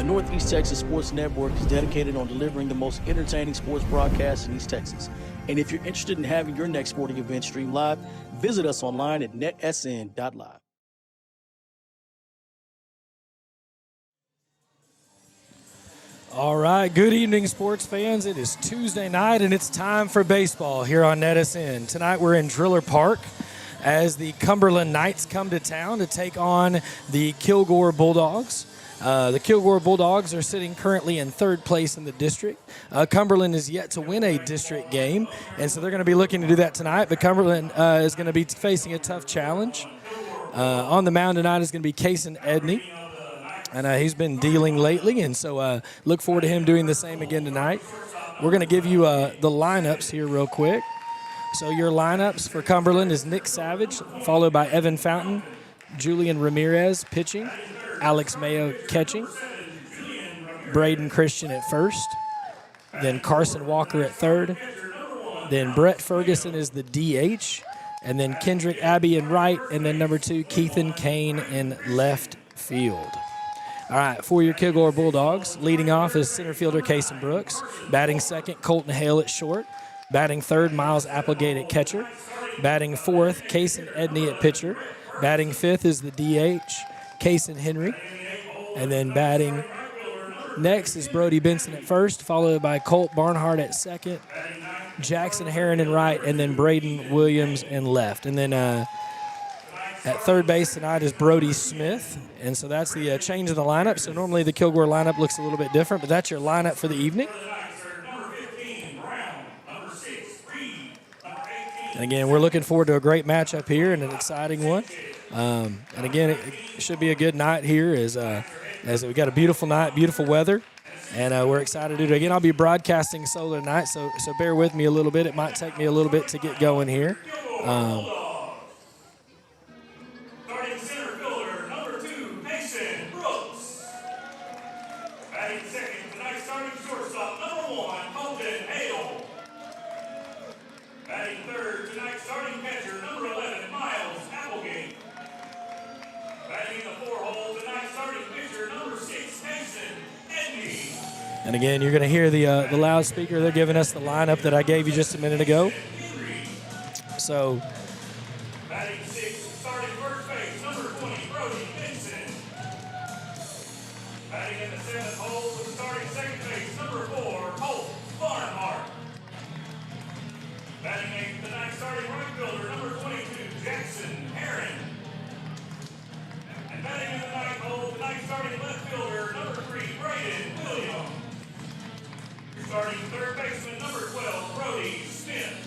The Northeast Texas Sports Network is dedicated on delivering the most entertaining sports broadcasts in East Texas. And if you're interested in having your next sporting event streamed live, visit us online at netsn.live. All right, good evening, sports fans. It is Tuesday night, and it's time for baseball here on NETSN. Tonight we're in Driller Park as the Cumberland Knights come to town to take on the Kilgore Bulldogs. The Kilgore Bulldogs are sitting currently in third place in the district. Cumberland is yet to win a district game, and so they're going to be looking to do that tonight. But Cumberland is going to be facing a tough challenge. On the mound tonight is going to be Kason Edney. And he's been dealing lately, and so look forward to him doing the same again tonight. We're going to give you the lineups here real quick. So your lineups for Cumberland is Nick Savage, followed by Evan Fountain, Julian Ramirez pitching, Alex Mayo catching, Braden Christian at first, then Carson Walker at third, then Brett Ferguson is the DH, and then Kendrick Abbey in right, and then number 2, Keithan Kane in left field. All right, for your Kilgore Bulldogs, leading off is center fielder Kason Brooks. Batting second, Colton Hale at short. Batting third, Miles Applegate at catcher. Batting fourth, Kason Edney at pitcher. Batting fifth is the DH, Kason Henry. And then batting next is Brody Benson at first, followed by Colt Barnhart at second, Jackson Heron in right, and then Braden Williams in left. And then at third base tonight is Brody Smith, and so that's the change in the lineup. So normally the Kilgore lineup looks a little bit different, but that's your lineup for the evening. And again, we're looking forward to a great matchup here and an exciting one. And again, it should be a good night here as we got a beautiful night, beautiful weather, and we're excited to do it. Again, I'll be broadcasting solo tonight, so bear with me a little bit. It might take me a little bit to get going here. And again, you're going to hear the loudspeaker. They're giving us the lineup that I gave you just a minute ago. So, batting sixth, starting first base, number 20, Brody Benson. Batting in the seventh hole with starting second base, number 4, Colt Barnhart. Batting eighth, the ninth, starting right fielder, number 22, Jackson Heron. And batting in the ninth hole, the ninth, starting left fielder, number 3, Braden Williams. Starting third baseman, number 12, Brody Smith.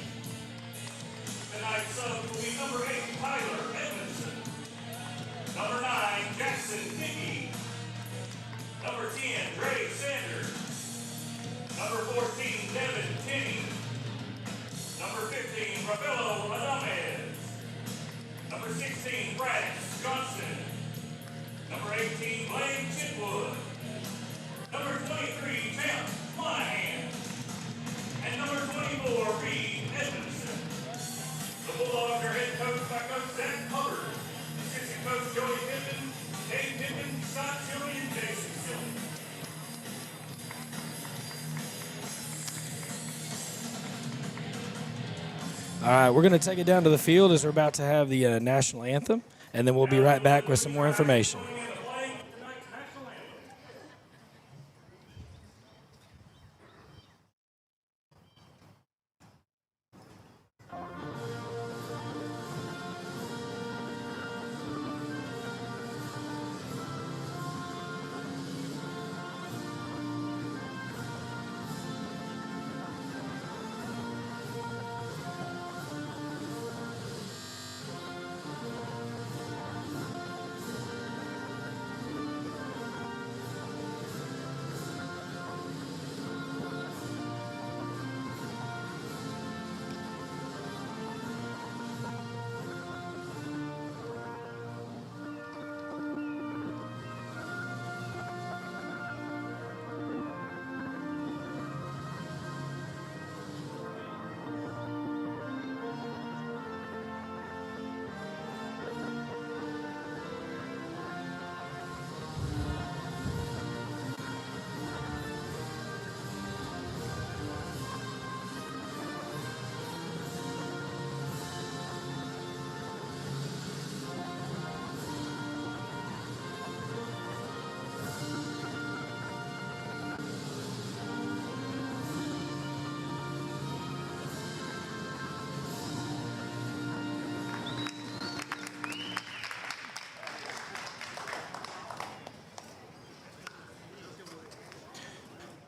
Tonight's subs will be number 8, Tyler Edmondson. Number 9, Jackson Dickey. Number 10, Dre Sanders. Number 14, Devin Tinney. Number 15, Ravello Adames. Number 16, Braddock Johnson. Number 18, Blaine Chitwood. Number 23, Champ Monahan. And number 24, Reed Edmondson. The Bulldogs are head coached by Coach Zach Hubbard, assistant coach Joey Pittman, Dave Pittman, Scott Chili, and Jason Chili. all right, we're going to take it down to the field as we're about to have the national anthem, and then we'll be right back with some more information.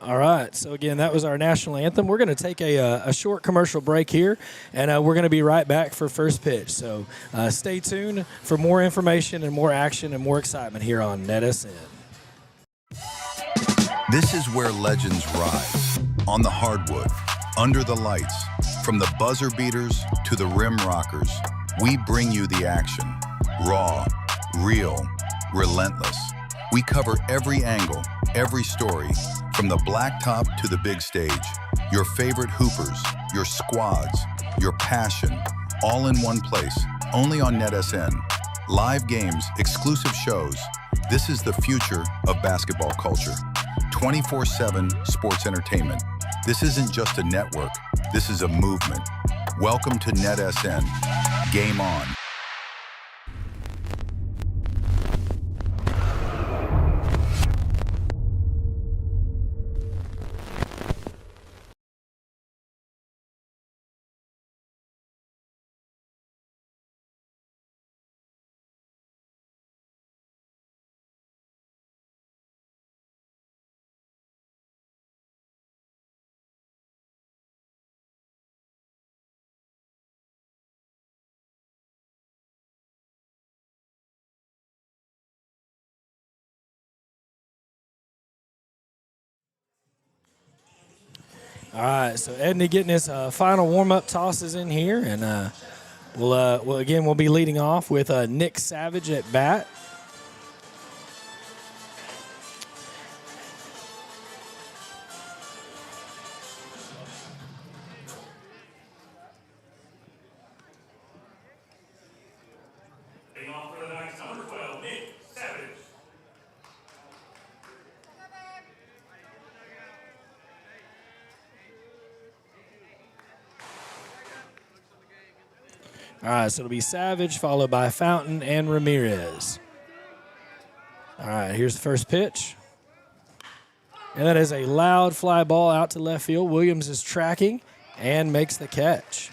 All right. So, again, that was our national anthem. We're going to take a short commercial break here, and we're going to be right back for first pitch. So, stay tuned for more information and more action and more excitement here on NETSN. This is where legends rise. On the hardwood, under the lights, from the buzzer beaters to the rim rockers, we bring you the action. Raw, real, relentless. We cover every angle, every story, from the blacktop to the big stage. Your favorite hoopers, your squads, your passion, all in one place, only on NETSN. Live games, exclusive shows. This is the future of basketball culture. 24/7 sports entertainment. This isn't just a network, this is a movement. Welcome to NETSN. Game on. All right, so Edney getting his final warm-up tosses in here, and we'll be leading off with Nick Savage at bat. Leading off for the Knights, number 12, Nick Savage. All right, so it'll be Savage, followed by Fountain and Ramirez. All right, here's the first pitch. And that is a loud fly ball out to left field. Williams is tracking and makes the catch.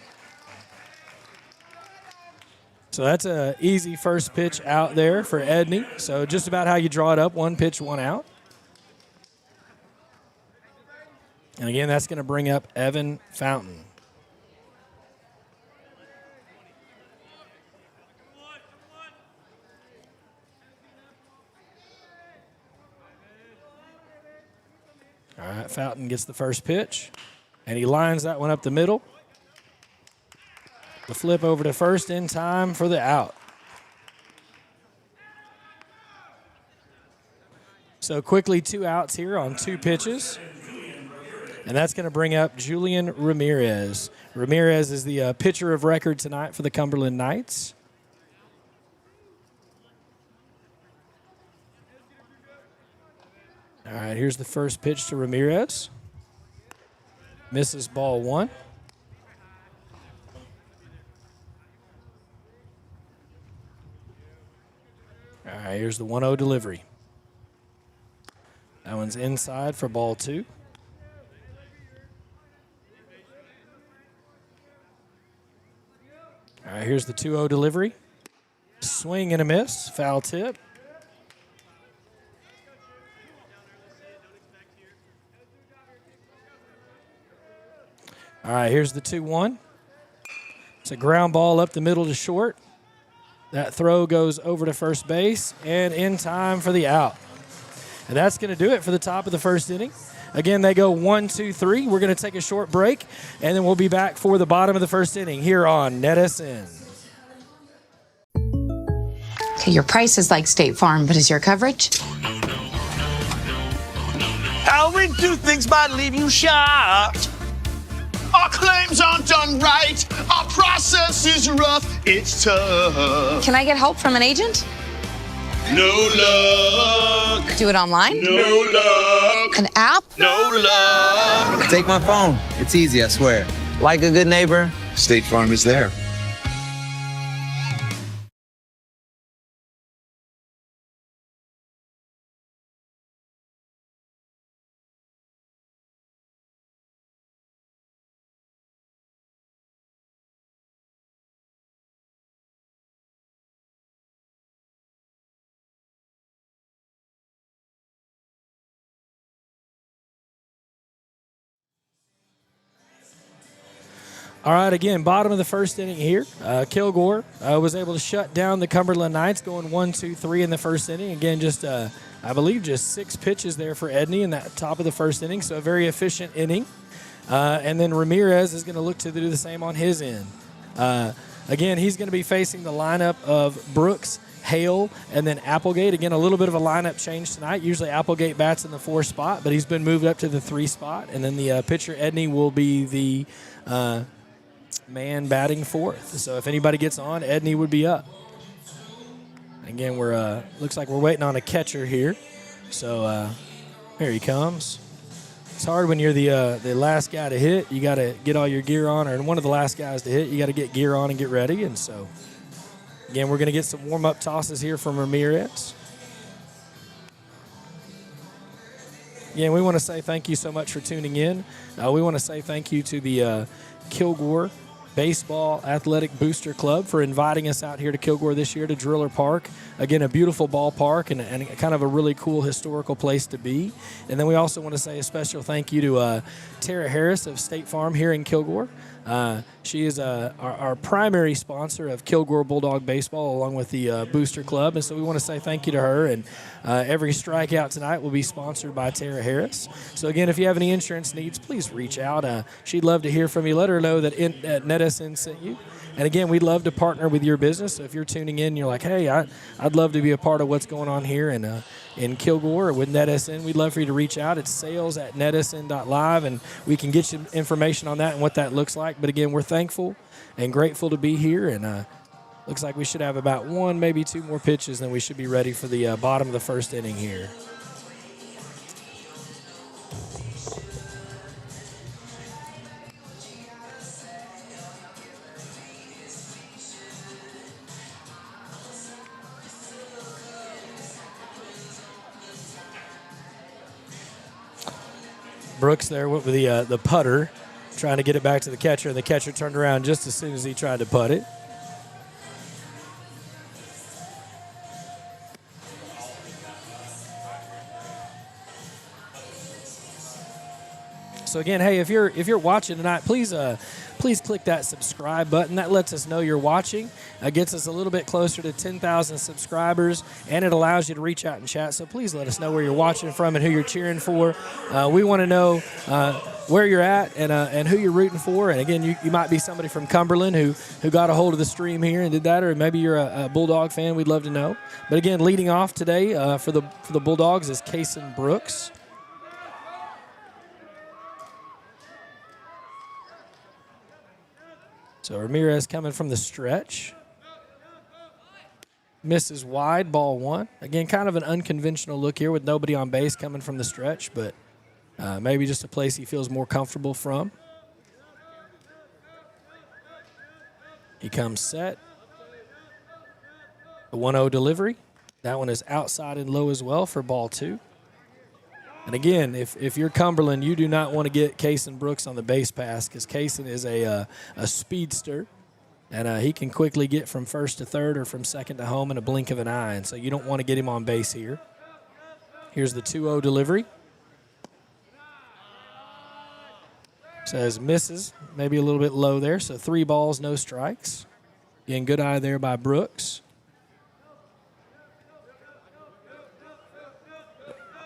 So that's an easy first pitch out there for Edney. So just about how you draw it up, one pitch, one out. And again, that's going to bring up Evan Fountain. All right, Fountain gets the first pitch, and he lines that one up the middle. The flip over to first in time for the out. So quickly 2 outs here on 2 pitches. And that's going to bring up Julian Ramirez. Ramirez is the pitcher of record tonight for the Cumberland Knights. All right, here's the first pitch to Ramirez. Misses ball 1. All right, here's the 1-0 delivery. That one's inside for ball 2. All right, here's the 2-0 delivery. Swing and a miss, foul tip. All right, here's the 2-1. It's a ground ball up the middle to short. That throw goes over to first base and in time for the out. And that's going to do it for the top of the first inning. Again, they go 1, 2, 3. We're going to take a short break, and then we'll be back for the bottom of the first inning here on NETSN. Okay, your price is like State Farm, but is your coverage? How we do things might leave you shocked. Our claims aren't done right. Our process is rough. It's tough. Can I get help from an agent? No luck. Do it online? No luck. An app? No luck. Take my phone. It's easy, I swear. Like a good neighbor, State Farm is there. All right, again, bottom of the first inning here. Kilgore was able to shut down the Cumberland Knights, going 1-2-3 in the first inning. Again, just I believe just 6 pitches there for Edney in that top of the first inning, so a very efficient inning. And then Ramirez is going to look to do the same on his end. Again, he's going to be facing the lineup of Brooks, Hale, and then Applegate. Again, a little bit of a lineup change tonight. Usually Applegate bats in the 4 spot, but he's been moved up to the 3 spot. And then the pitcher, Edney, will be the man batting 4th. So if anybody gets on, Edney would be up. Again, we're looks like we're waiting on a catcher here. So here he comes. It's hard when you're the last guy to hit. You got to get all your gear on, or one of the last guys to hit. You got to get gear on and get ready. And so, again, we're going to get some warm-up tosses here from Ramirez. Again, we want to say thank you so much for tuning in. We want to say thank you to the Kilgore Baseball Athletic Booster Club for inviting us out here to Kilgore this year to Driller Park. Again, a beautiful ballpark and kind of a really cool historical place to be. And then we also want to say a special thank you to Tara Harris of State Farm here in Kilgore. She is our primary sponsor of Kilgore Bulldog Baseball along with the Booster Club. And so we want to say thank you to her. And every strikeout tonight will be sponsored by Tara Harris. So, again, if you have any insurance needs, please reach out. She'd love to hear from you. Let her know that NETSN sent you. And, again, we'd love to partner with your business. So if you're tuning in, you're like, hey, I'd love to be a part of what's going on here in Kilgore with NETSN. We'd love for you to reach out. It's sales@netsn.live, and we can get you information on that and what that looks like. But, again, we're thankful and grateful to be here. And looks like we should have about 1, maybe 2 more pitches, then we should be ready for the bottom of the first inning here. Brooks there with the putter, trying to get it back to the catcher, and the catcher turned around just as soon as he tried to putt it. So again, hey, if you're watching tonight, please click that subscribe button. That lets us know you're watching. Gets us a little bit closer to 10,000 subscribers, and it allows you to reach out and chat. So please let us know where you're watching from and who you're cheering for. We want to know where you're at and who you're rooting for. And again, you might be somebody from Cumberland who got a hold of the stream here and did that, or maybe you're a Bulldog fan. We'd love to know. But again, leading off today for the Bulldogs is Kason Brooks. So Ramirez coming from the stretch. Misses wide, ball 1. Again, kind of an unconventional look here with nobody on base coming from the stretch, but maybe just a place he feels more comfortable from. He comes set. The 1-0 delivery. That one is outside and low as well for ball 2. And again, if you're Cumberland, you do not want to get Kason Brooks on the base pass because Kason is a speedster, and he can quickly get from first to third or from second to home in a blink of an eye. And so you don't want to get him on base here. Here's the 2-0 delivery. Says misses, maybe a little bit low there. So 3 balls, no strikes. Again, good eye there by Brooks.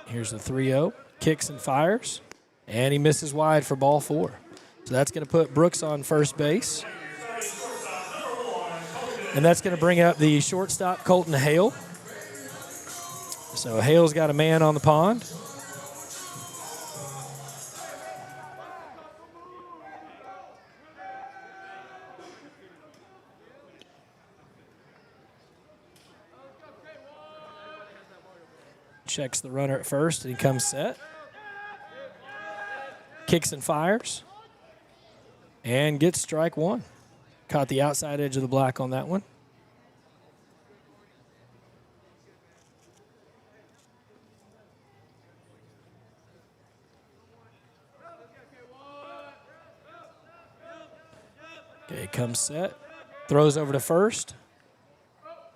Here's the 3-0, kicks and fires, and he misses wide for ball 4. So that's going to put Brooks on first base. And that's going to bring up the shortstop, Colton Hale. So Hale's got a man on the pond. Checks the runner at first, and he comes set. Kicks and fires. And gets strike 1. Caught the outside edge of the black on that one. Okay, comes set. Throws over to first.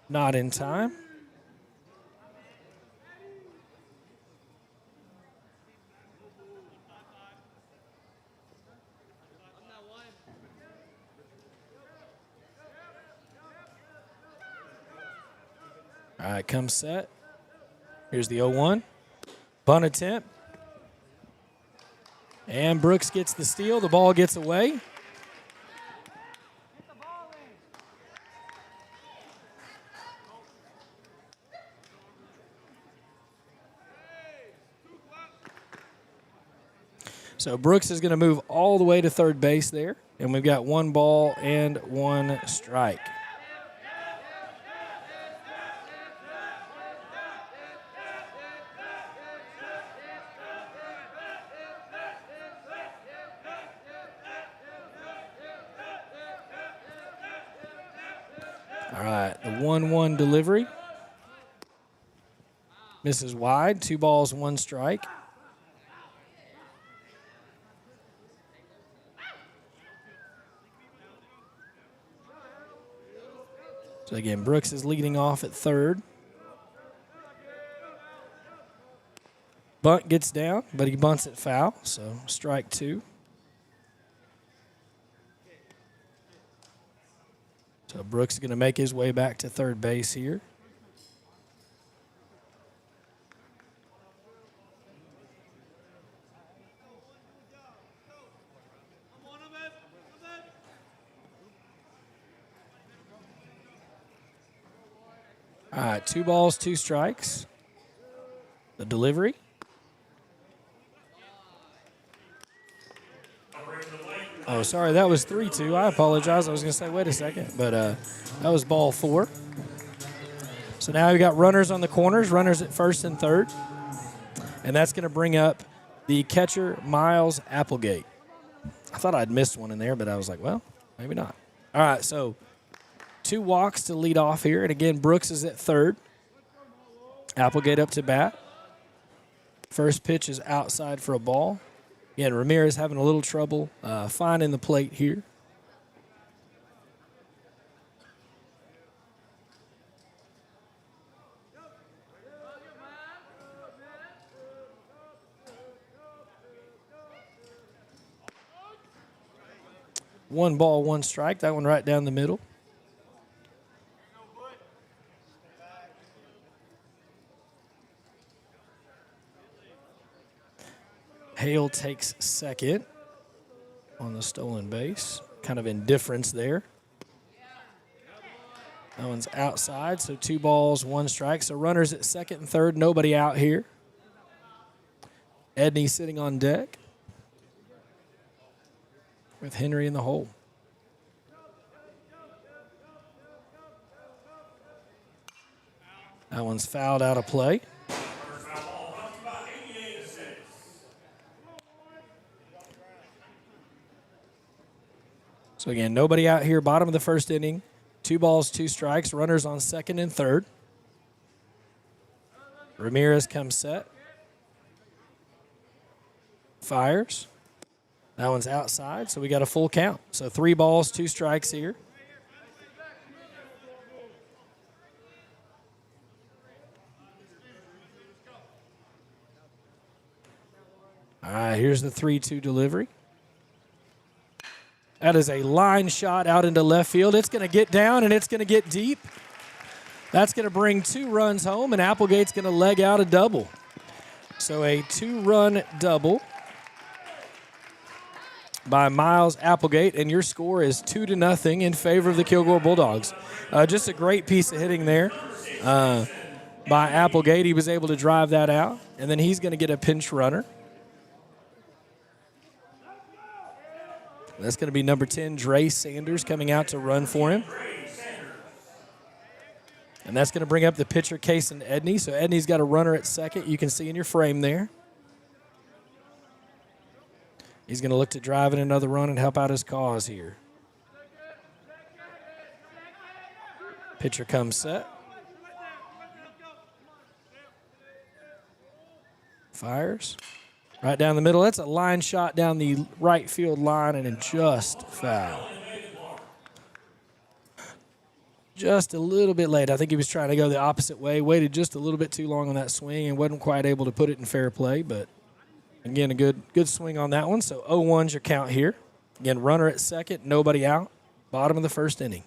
Not in time. All right, comes set. Here's the 0-1. Bunt attempt. And Brooks gets the steal. The ball gets away. So Brooks is going to move all the way to third base there. And we've got 1 ball and 1 strike. All right, the 1-1 delivery. Misses wide, 2 balls, 1 strike. So again, Brooks is leading off at third. Bunt gets down, but he bunts it foul, so strike 2. So Brooks is going to make his way back to third base here. All right, 2 balls, 2 strikes. The delivery. Oh, sorry, that was 3-2. I apologize. I was going to say, wait a second, but that was ball 4. So now we got runners on the corners, runners at first and third. And that's going to bring up the catcher, Miles Applegate. I thought I'd missed one in there, but I was like, well, maybe not. All right, so 2 walks to lead off here. And again, Brooks is at third. Applegate up to bat. First pitch is outside for a ball. Again, Ramirez having a little trouble finding the plate here. One ball, 1 strike. That one right down the middle. Hale takes second on the stolen base. Kind of indifference there. That one's outside, so 2 balls, 1 strike. So runners at second and third, nobody out here. Edney sitting on deck with Henry in the hole. That one's fouled out of play. So again, nobody out here, bottom of the first inning. 2 balls, 2 strikes, runners on second and third. Ramirez comes set. Fires. That one's outside, so we got a full count. So 3 balls, 2 strikes here. All right, here's the 3-2 delivery. That is a line shot out into left field. It's going to get down, and it's going to get deep. That's going to bring 2 runs home, and Applegate's going to leg out a double. So a 2-run double by Miles Applegate, and your score is 2-0 in favor of the Kilgore Bulldogs. Just a great piece of hitting there by Applegate. He was able to drive that out, and then he's going to get a pinch runner. That's going to be number 10, Dre Sanders, coming out to run for him. And that's going to bring up the pitcher, Cason Edney. So Edney's got a runner at second. You can see in your frame there. He's going to look to drive in another run and help out his cause here. Pitcher comes set. Fires. Right down the middle. That's a line shot down the right field line and just foul. Just a little bit late. I think he was trying to go the opposite way. Waited just a little bit too long on that swing and wasn't quite able to put it in fair play. But, again, a good swing on that one. So 0-1's your count here. Again, runner at second, nobody out. Bottom of the first inning.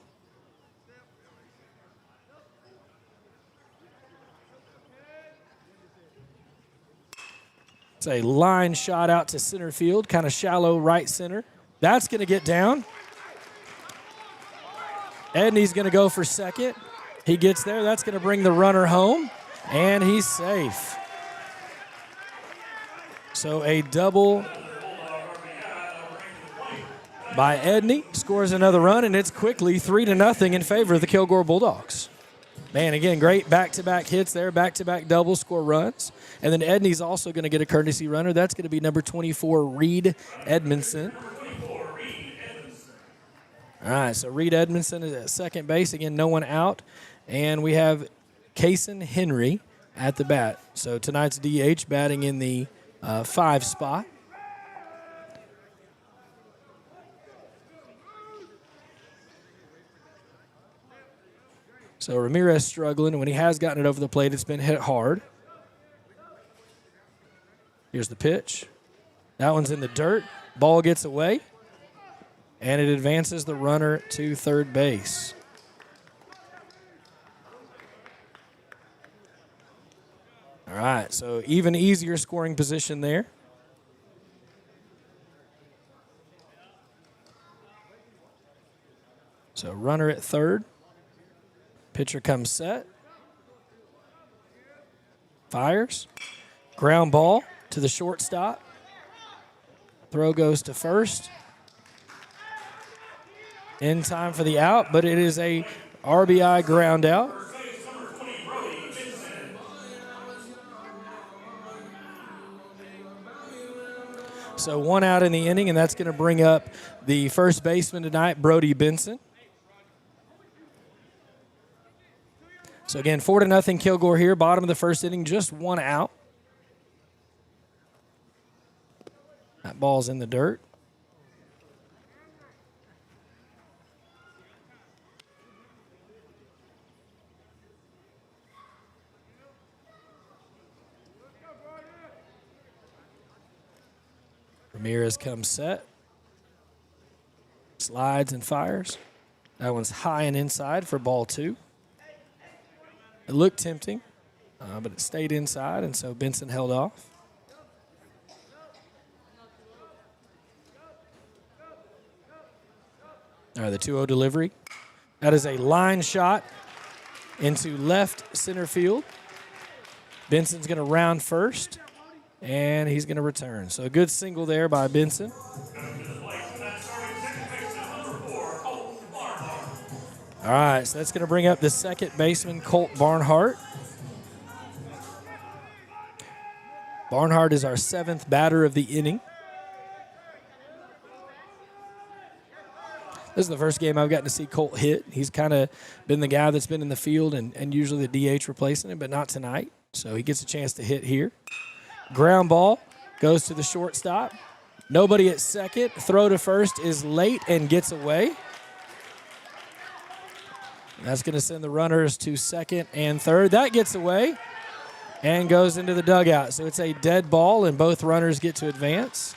It's a line shot out to center field, kind of shallow right center. That's going to get down. Edney's going to go for second. He gets there. That's going to bring the runner home, and he's safe. So a double by Edney scores another run, and it's quickly 3-0 in favor of the Kilgore Bulldogs. Man, again, great back-to-back hits there, back-to-back double score runs. And then Edney's also going to get a courtesy runner. That's going to be number 24, Reed Edmondson. All right, so Reed Edmondson is at second base. Again, no one out. And we have Kason Henry at the bat. So tonight's DH batting in the 5 spot. So Ramirez struggling, and when he has gotten it over the plate, it's been hit hard. Here's the pitch. That one's in the dirt. Ball gets away, and it advances the runner to third base. All right, so even easier scoring position there. So runner at third. Pitcher comes set. Fires. Ground ball to the shortstop. Throw goes to first. In time for the out, but it is a RBI ground out. So 1 out in the inning, and that's going to bring up the first baseman tonight, Brody Benson. So again, 4-0 Kilgore here, bottom of the first inning, just 1 out. That ball's in the dirt. Ramirez comes set. Slides and fires. That one's high and inside for ball 2. It looked tempting, but it stayed inside, and so Benson held off. All right, the 2-0 delivery. That is a line shot into left center field. Benson's going to round first, and he's going to return. So a good single there by Benson. All right, so that's going to bring up the second baseman, Colt Barnhart. Barnhart is our 7th batter of the inning. This is the first game I've gotten to see Colt hit. He's kind of been the guy that's been in the field and usually the DH replacing him, but not tonight. So he gets a chance to hit here. Ground ball goes to the shortstop. Nobody at second. Throw to first is late and gets away. That's going to send the runners to second and third. That gets away and goes into the dugout. So it's a dead ball, and both runners get to advance.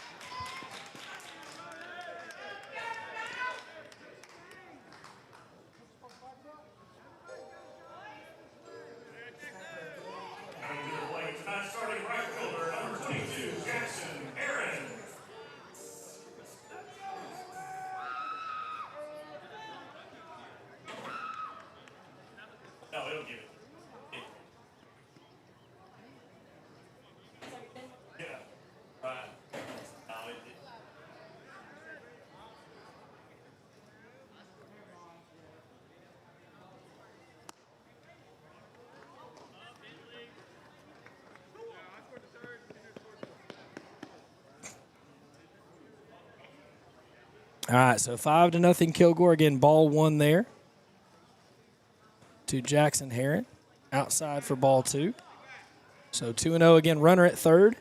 All right, so 5-0 Kilgore. Again, ball 1 there to Jackson Herron. Outside for ball 2. So 2-0 again, runner at third.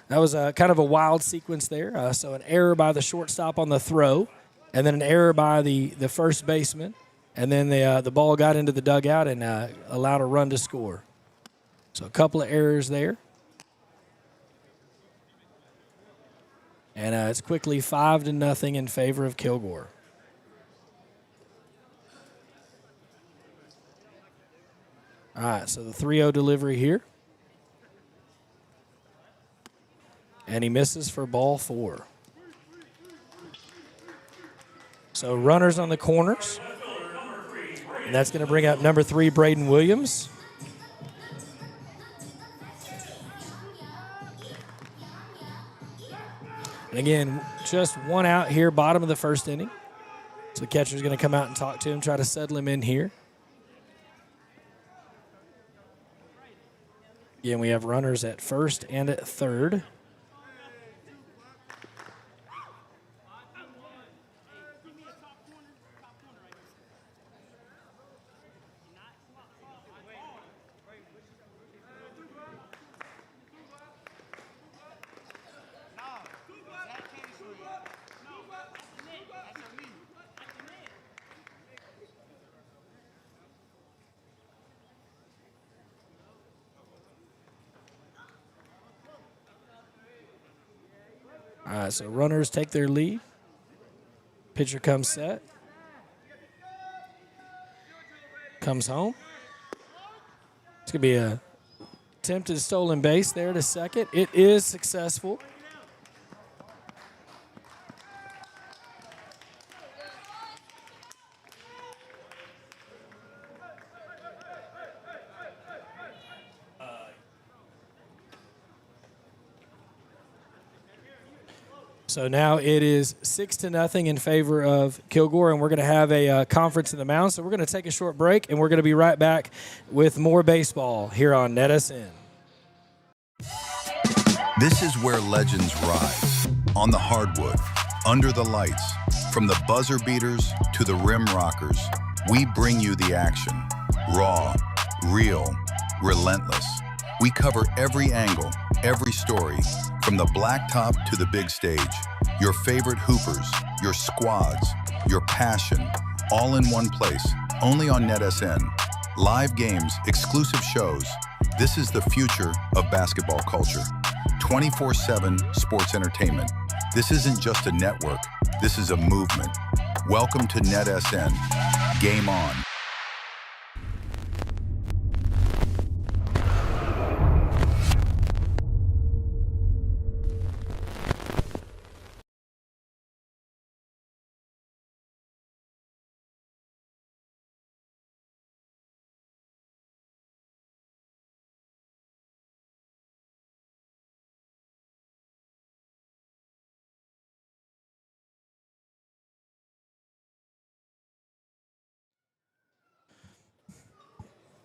That was a kind of a wild sequence there. So an error by the shortstop on the throw, and then an error by the first baseman, and then the ball got into the dugout and allowed a run to score. So a couple of errors there. And it's quickly 5-0 in favor of Kilgore. All right, so the 3-0 delivery here. And he misses for ball 4. So runners on the corners. And that's going to bring up number 3, Braden Williams. And again, just one out here, bottom of the first inning. So the catcher's going to come out and talk to him, try to settle him in here. Again, we have runners at first and at third. All right, so runners take their lead. Pitcher comes set. Comes home. It's going to be a attempted stolen base there to second. It is successful. So now it is 6-0 in favor of Kilgore, and we're going to have a conference in the mound. So we're going to take a short break, and we're going to be right back with more baseball here on NETSN. This is where legends rise. On the hardwood, under the lights, from the buzzer beaters to the rim rockers, we bring you the action. Raw, real, relentless. We cover every angle, every story, from the blacktop to the big stage. Your favorite hoopers, your squads, your passion, all in one place, only on NETSN. Live games, exclusive shows. This is the future of basketball culture. 24/7 sports entertainment. This isn't just a network, this is a movement. Welcome to NETSN. Game on.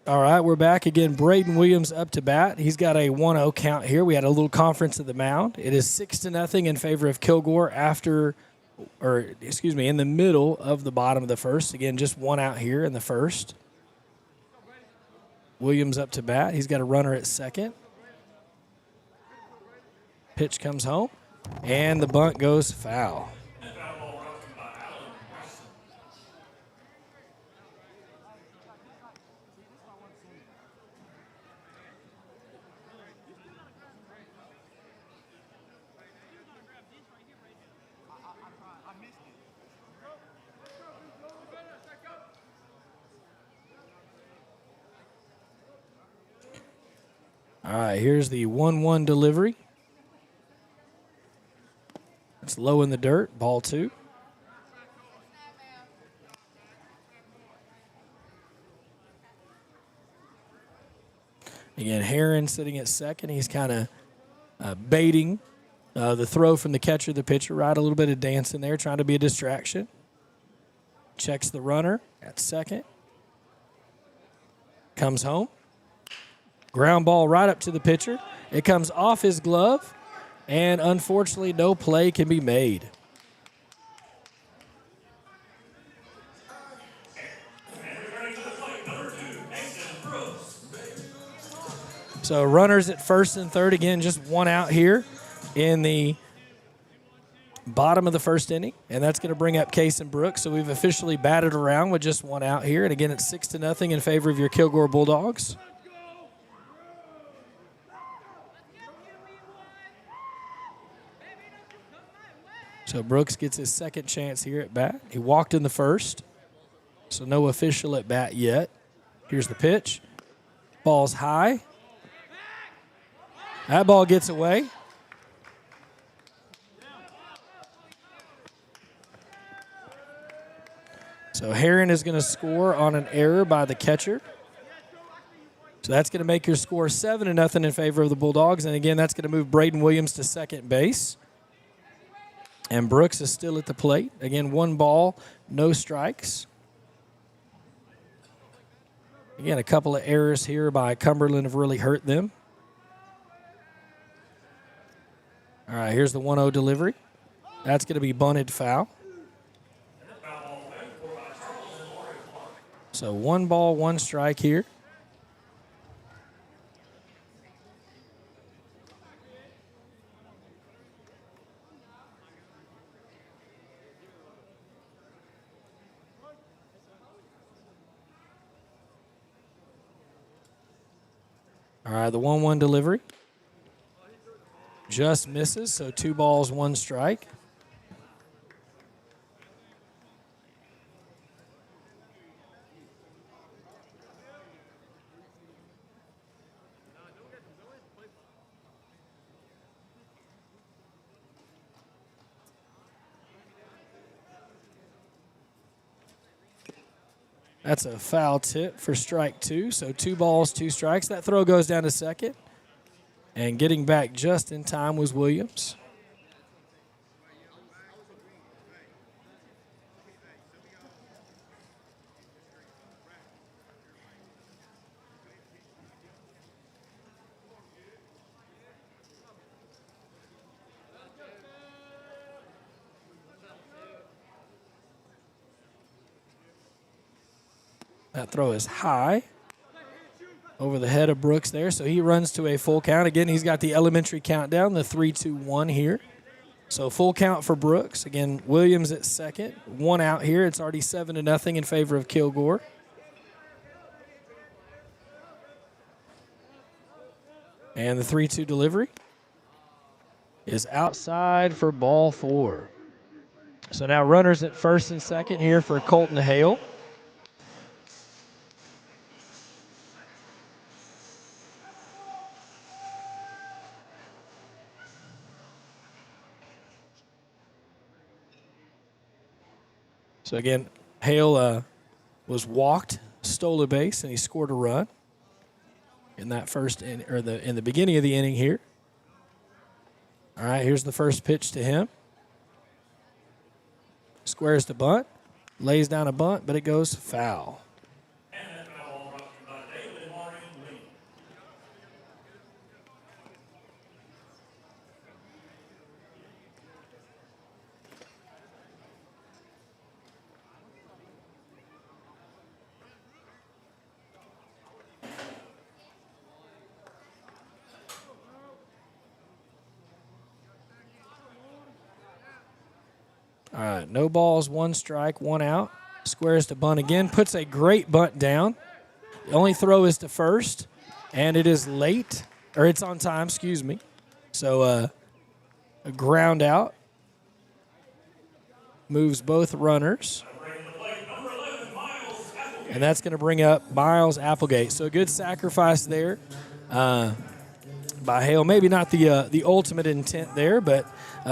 All right, we're back again. Braden Williams up to bat. He's got a 1-0 count here. We had a little conference at the mound. It is 6-0 in favor of Kilgore in the middle of the bottom of the first. Again, just one out here in the first. Williams up to bat. He's got a runner at second. Pitch comes home, and the bunt goes foul. All right, here's the 1-1 delivery. It's low in the dirt, ball 2. Again, Heron sitting at second. He's kind of baiting the throw from the catcher, the pitcher, right? A little bit of dancing there, trying to be a distraction. Checks the runner at second. Comes home. Ground ball right up to the pitcher. It comes off his glove, and unfortunately, no play can be made. So runners at first and third. Again, just one out here in the bottom of the first inning, and that's going to bring up Case and Brooks. So we've officially batted around with just one out here, and again, it's 6-0 in favor of your Kilgore Bulldogs. So Brooks gets his second chance here at bat. He walked in the first, so no official at bat yet. Here's the pitch. Ball's high. That ball gets away. So Heron is going to score on an error by the catcher. So that's going to make your score 7-0 in favor of the Bulldogs. And again, that's going to move Braden Williams to second base. And Brooks is still at the plate. Again, 1 ball, no strikes. Again, a couple of errors here by Cumberland have really hurt them. All right, here's the 1-0 delivery. That's going to be bunted foul. So 1 ball, 1 strike here. All right, the 1-1 delivery. Just misses, so 2 balls, 1 strike. That's a foul tip for strike 2, so 2 balls, 2 strikes. That throw goes down to second. And getting back just in time was Williams. That throw is high over the head of Brooks there, so he runs to a full count. Again, he's got the elementary countdown, the 3-2-1 here. So full count for Brooks. Again, Williams at second, 1 out here. It's already 7-0 in favor of Kilgore. And the 3-2 delivery is outside for ball 4. So now runners at first and second here for Colton Hale. So again, Hale was walked, stole a base, and he scored a run in that in the beginning of the inning here. All right, here's the first pitch to him. Squares to bunt, lays down a bunt, but it goes foul. All right, no balls, 1 strike, 1 out. Squares to bunt again, puts a great bunt down. The only throw is to first, and it is late, or it's on time, excuse me. So a ground out moves both runners. And that's going to bring up Miles Applegate. So a good sacrifice there by Hale. Maybe not the ultimate intent there, but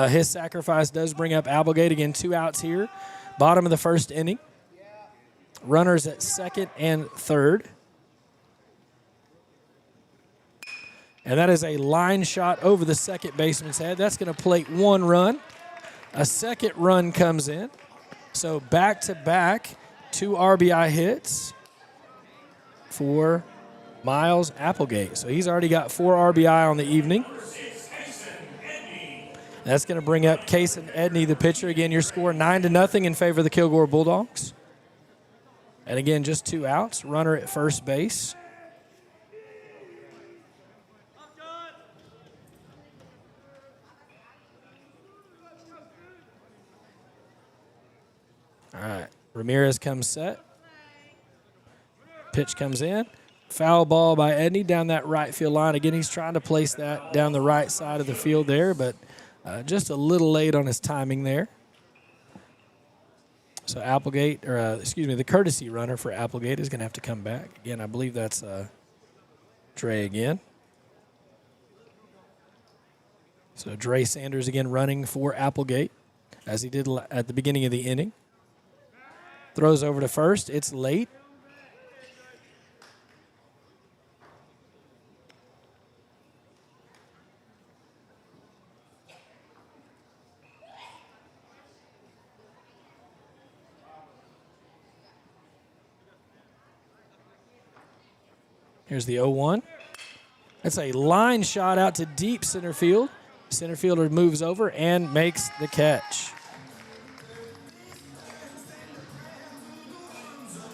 his sacrifice does bring up Applegate. Again, 2 outs here. Bottom of the first inning. Runners at second and third. And that is a line shot over the second baseman's head. That's going to plate 1 run. A second run comes in. So back-to-back 2 RBI hits for Miles Applegate. So he's already got 4 RBI on the evening. That's going to bring up Kason Edney, the pitcher. Again, your score 9-0 in favor of the Kilgore Bulldogs. And again, just 2 outs. Runner at first base. All right, Ramirez comes set. Pitch comes in. Foul ball by Edney down that right field line. Again, he's trying to place that down the right side of the field there, but just a little late on his timing there. So Applegate, the courtesy runner for Applegate is going to have to come back. Again, I believe that's Dre again. So Dre Sanders again running for Applegate, as he did at the beginning of the inning. Throws over to first. It's late. Here's the 0-1. That's a line shot out to deep center field. Center fielder moves over and makes the catch.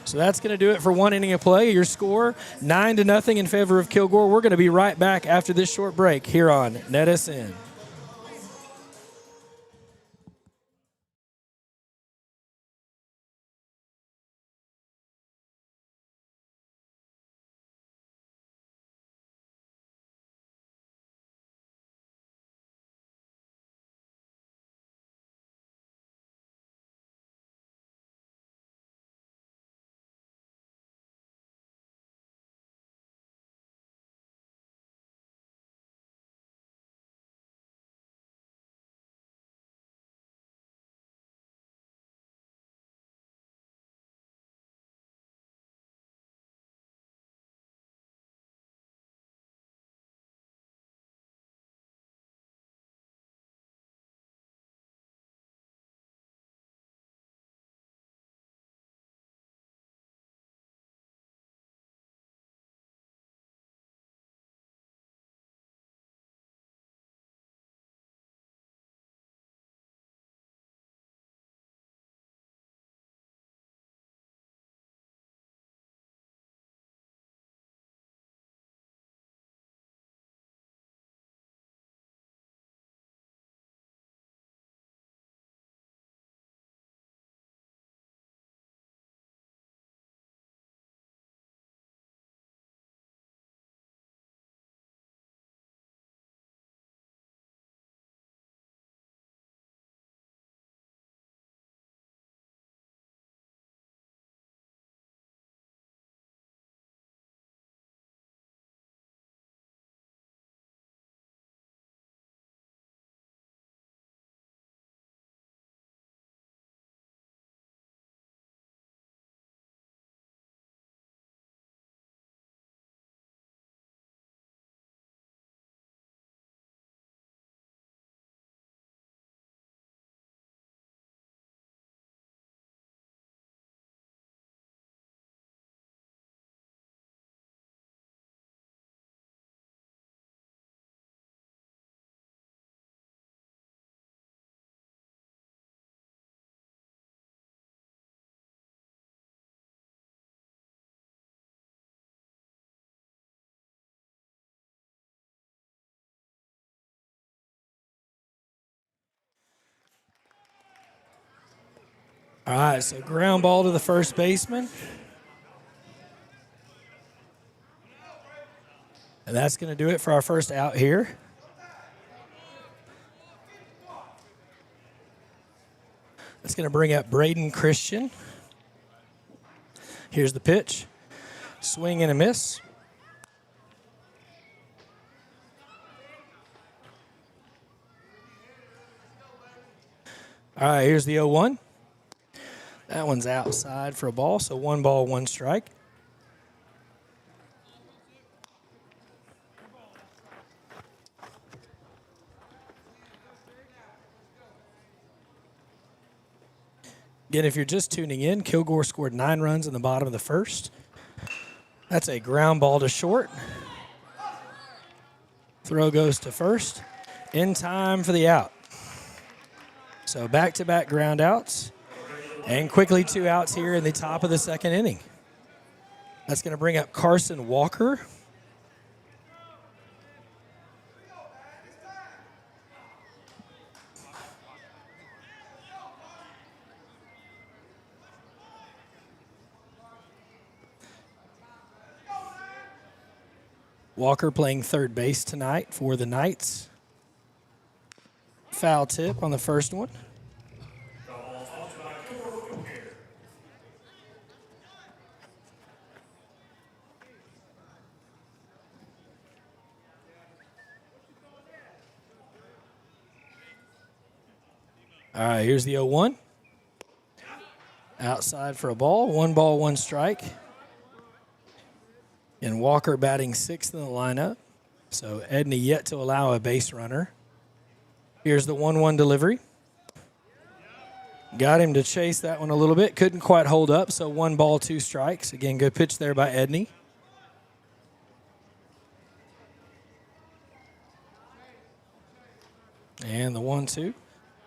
So that's going to do it for one inning of play. Your score, 9-0 in favor of Kilgore. We're going to be right back after this short break here on NETSN. All right, so ground ball to the first baseman. And that's going to do it for our first out here. That's going to bring up Braden Christian. Here's the pitch. Swing and a miss. All right, here's the 0-1. That one's outside for a ball, so 1 ball, 1 strike. Again, if you're just tuning in, Kilgore scored 9 runs in the bottom of the first. That's a ground ball to short. Throw goes to first. In time for the out. So back-to-back ground outs. And quickly 2 outs here in the top of the second inning. That's going to bring up Carson Walker. Walker playing third base tonight for the Knights. Foul tip on the first one. All right, here's the 0-1. Outside for a ball. 1 ball, 1 strike. And Walker batting 6th in the lineup. So Edney yet to allow a base runner. Here's the 1-1 delivery. Got him to chase that one a little bit. Couldn't quite hold up, so 1 ball, 2 strikes. Again, good pitch there by Edney. And the 1-2.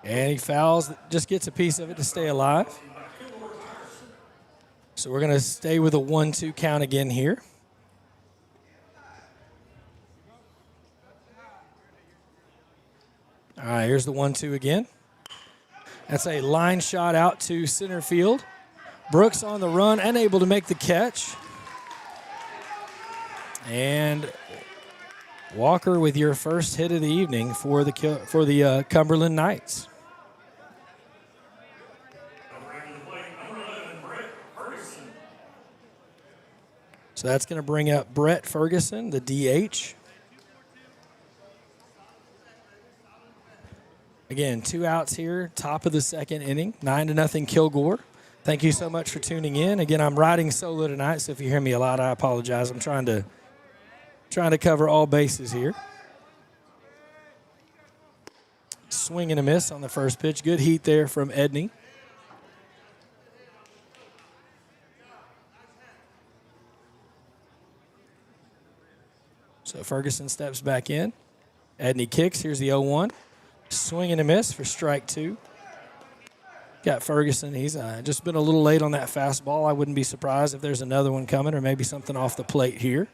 And he fouls, just gets a piece of it to stay alive. So we're going to stay with a 1-2 count again here. All right, here's the 1-2 again. That's a line shot out to center field. Brooks on the run, unable to make the catch. And Walker with your first hit of the evening for the Cumberland Knights. So that's going to bring up Brett Ferguson, the DH. Again, 2 outs here, top of the 2nd inning, 9-0 Kilgore. Thank you so much for tuning in. Again, I'm riding solo tonight, so if you hear me a lot, I apologize. I'm trying to cover all bases here. Swing and a miss on the first pitch. Good heat there from Edney. So Ferguson steps back in. Edney kicks. Here's the 0-1. Swing and a miss for strike 2. Got Ferguson. He's just been a little late on that fastball. I wouldn't be surprised if there's another one coming or maybe something off the plate here.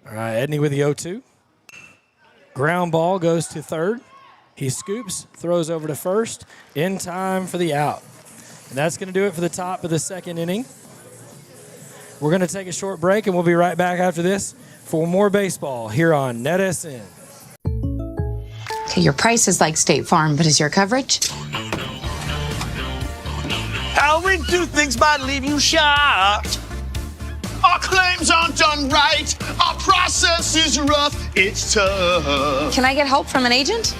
All right, Edney with the 0-2. Ground ball goes to third. He scoops, throws over to first, in time for the out. And that's going to do it for the top of the 2nd inning. We're going to take a short break, and we'll be right back after this for more baseball here on NETSN. Okay, your price is like State Farm, but is your coverage? How we do things might leave you shocked. Our claims aren't done right. Our process is rough. It's tough. Can I get help from an agent?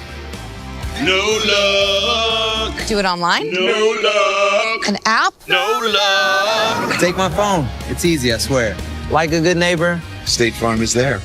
No luck. Do it online? No luck. An app? No luck. Take my phone. It's easy, I swear. Like a good neighbor, State Farm is there.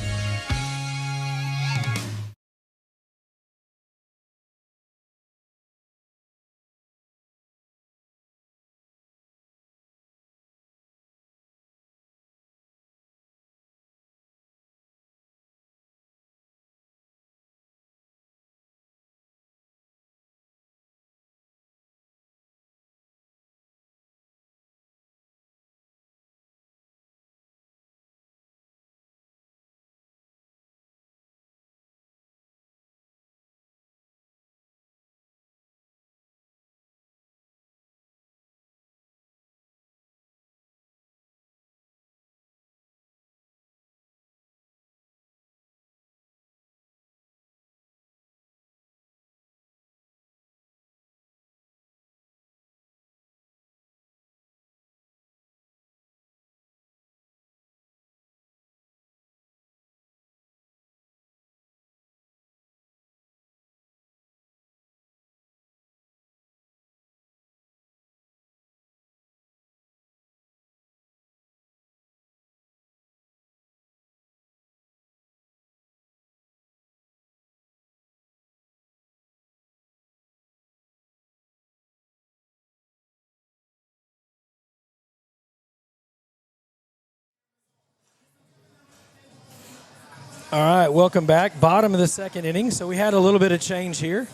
All right, welcome back. Bottom of the 2nd inning. So we had a little bit of change here.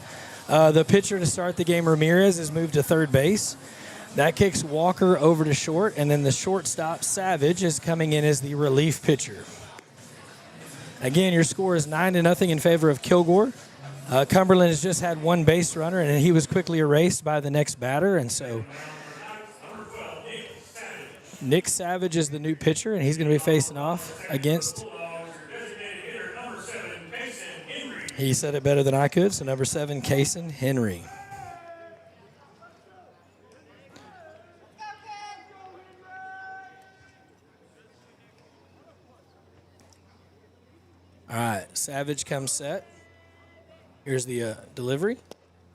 The pitcher to start the game, Ramirez, has moved to third base. That kicks Walker over to short, and then the shortstop, Savage, is coming in as the relief pitcher. Again, your score is 9-0 in favor of Kilgore. Cumberland has just had 1 base runner, and he was quickly erased by the next batter, and so Nick Savage is the new pitcher, and he's going to be facing off against... He said it better than I could, so number 7, Kason Henry. All right, Savage comes set. Here's the delivery.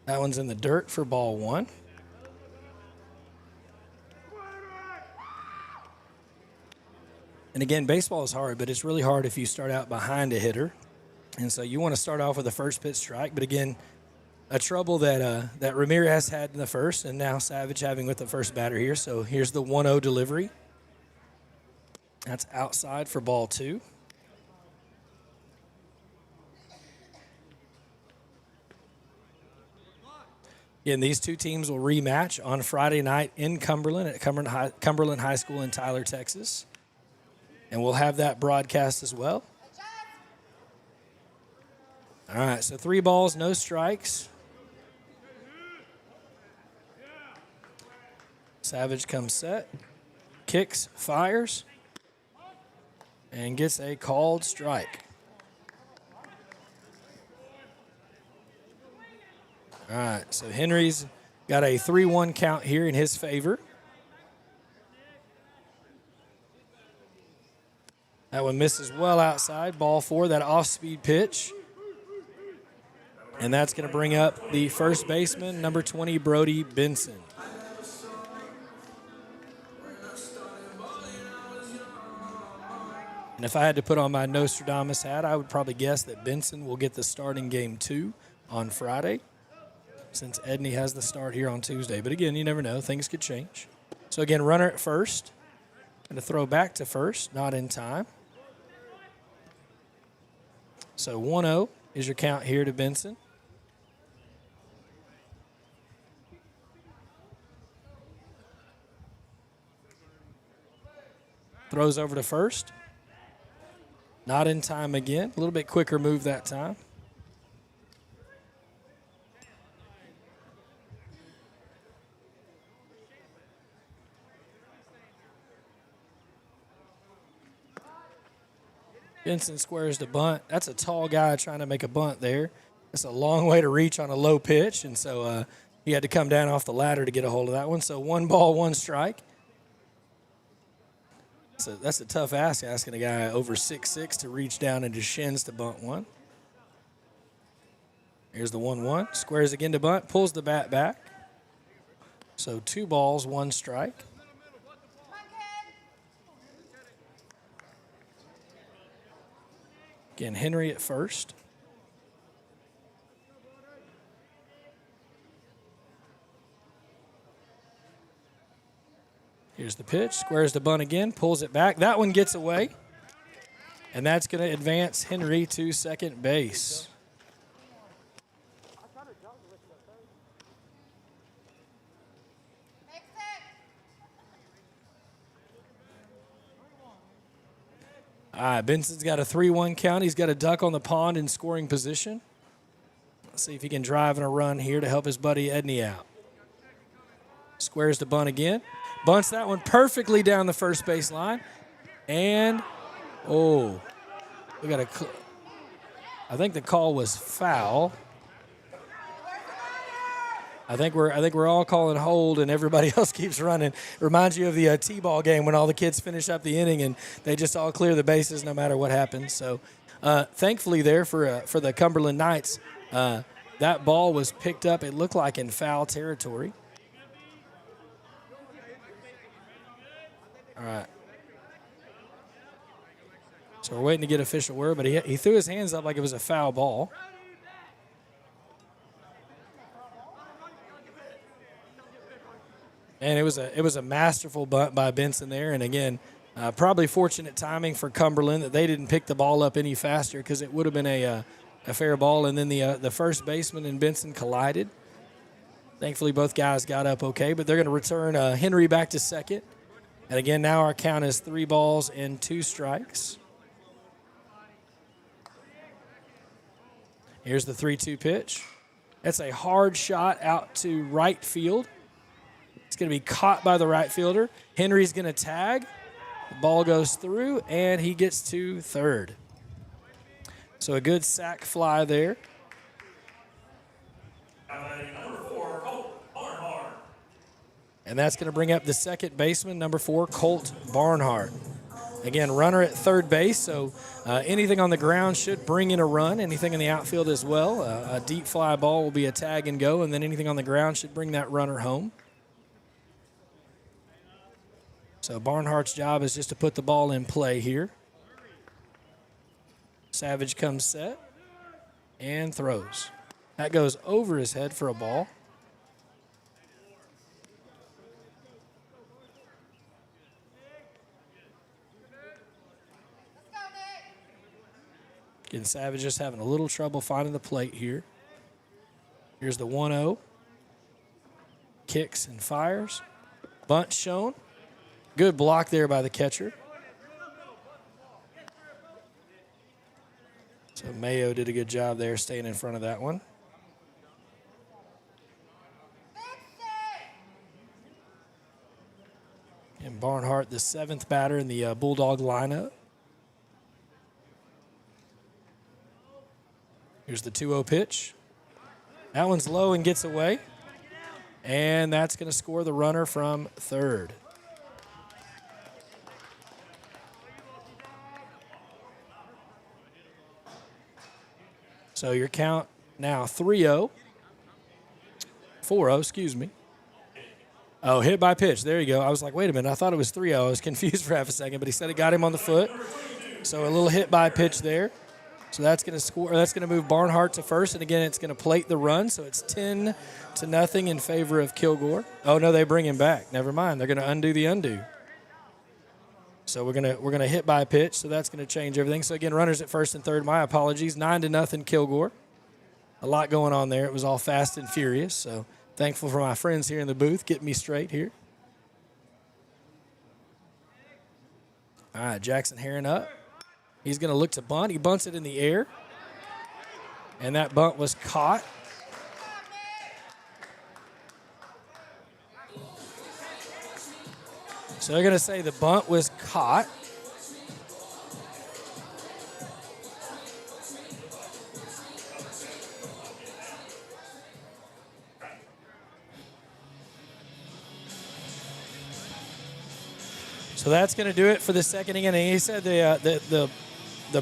That one's in the dirt for ball 1. And again, baseball is hard, but it's really hard if you start out behind a hitter. And so you want to start off with a first pitch strike. But again, a trouble that Ramirez had in the first, and now Savage having with the first batter here. So here's the 1-0 delivery. That's outside for ball 2. Again, these two teams will rematch on Friday night in Cumberland at Cumberland High School in Tyler, Texas. And we'll have that broadcast as well. All right, so 3 balls, no strikes. Savage comes set, kicks, fires, and gets a called strike. All right, so Henry's got a 3-1 count here in his favor. That one misses well outside. Ball 4, that off-speed pitch. And that's going to bring up the first baseman, number 20, Brody Benson. And if I had to put on my Nostradamus hat, I would probably guess that Benson will get the starting game 2 on Friday, since Edney has the start here on Tuesday. But again, you never know. Things could change. So again, runner at first. Going to throw back to first, not in time. So 1-0 is your count here to Benson. Throws over to first. Not in time again. A little bit quicker move that time. Benson squares the bunt. That's a tall guy trying to make a bunt there. It's a long way to reach on a low pitch, and so he had to come down off the ladder to get a hold of that one. So 1 ball, 1 strike. So that's a tough ask, asking a guy over 6'6" to reach down into shins to bunt one. Here's the 1-1. Squares again to bunt, pulls the bat back. So 2 balls, 1 strike. Again, Henry at first. Here's the pitch, squares the bunt again, pulls it back. That one gets away, and that's going to advance Henry to second base. All right, Benson's got a 3-1 count. He's got a duck on the pond in scoring position. Let's see if he can drive in a run here to help his buddy Edney out. Squares the bunt again. Bunts that one perfectly down the first base line. And, oh, we got I think the call was foul. I think we're all calling hold, and everybody else keeps running. Reminds you of the T-ball game when all the kids finish up the inning and they just all clear the bases no matter what happens. So, thankfully there for the Cumberland Knights, that ball was picked up. It looked like in foul territory. All right. So we're waiting to get official word, but he threw his hands up like it was a foul ball. And it was a masterful bunt by Benson there. And again, probably fortunate timing for Cumberland that they didn't pick the ball up any faster, because it would have been a fair ball. And then the first baseman and Benson collided. Thankfully, both guys got up okay, but they're going to return Henry back to second. And again, now our count is 3 balls and 2 strikes. Here's the 3-2 pitch. That's a hard shot out to right field. It's going to be caught by the right fielder. Henry's going to tag. The ball goes through, and he gets to third. So a good sac fly there. Number 4, Colt Barnhart. And that's going to bring up the second baseman, number 4, Colt Barnhart. Again, runner at third base, so anything on the ground should bring in a run. Anything in the outfield as well. A deep fly ball will be a tag and go, and then anything on the ground should bring that runner home. So Barnhart's job is just to put the ball in play here. Savage comes set and throws. That goes over his head for a ball. Again, Savage just having a little trouble finding the plate here. Here's the 1-0. Kicks and fires. Bunt shown. Good block there by the catcher. So Mayo did a good job there staying in front of that one. And Barnhart, the 7th batter in the Bulldog lineup. Here's the 2-0 pitch. That one's low and gets away. And that's going to score the runner from third. So your count now 3-0. 4-0, excuse me. Oh, hit by pitch. There you go. I was like, wait a minute. I thought it was 3-0. I was confused for half a second, but he said it got him on the foot. So a little hit by pitch there. So that's going to score. That's going to move Barnhart to first, and again, it's going to plate the run. So it's 10-0 in favor of Kilgore. Oh no, they bring him back. Never mind. They're going to undo the undo. So we're gonna hit by pitch. So that's going to change everything. So again, runners at first and third. My apologies. 9-0 Kilgore. A lot going on there. It was all fast and furious. So thankful for my friends here in the booth getting me straight here. All right, Jackson Heron up. He's going to look to bunt. He bunts it in the air. And that bunt was caught. So they're going to say the bunt was caught. So that's going to do it for the second inning. He said the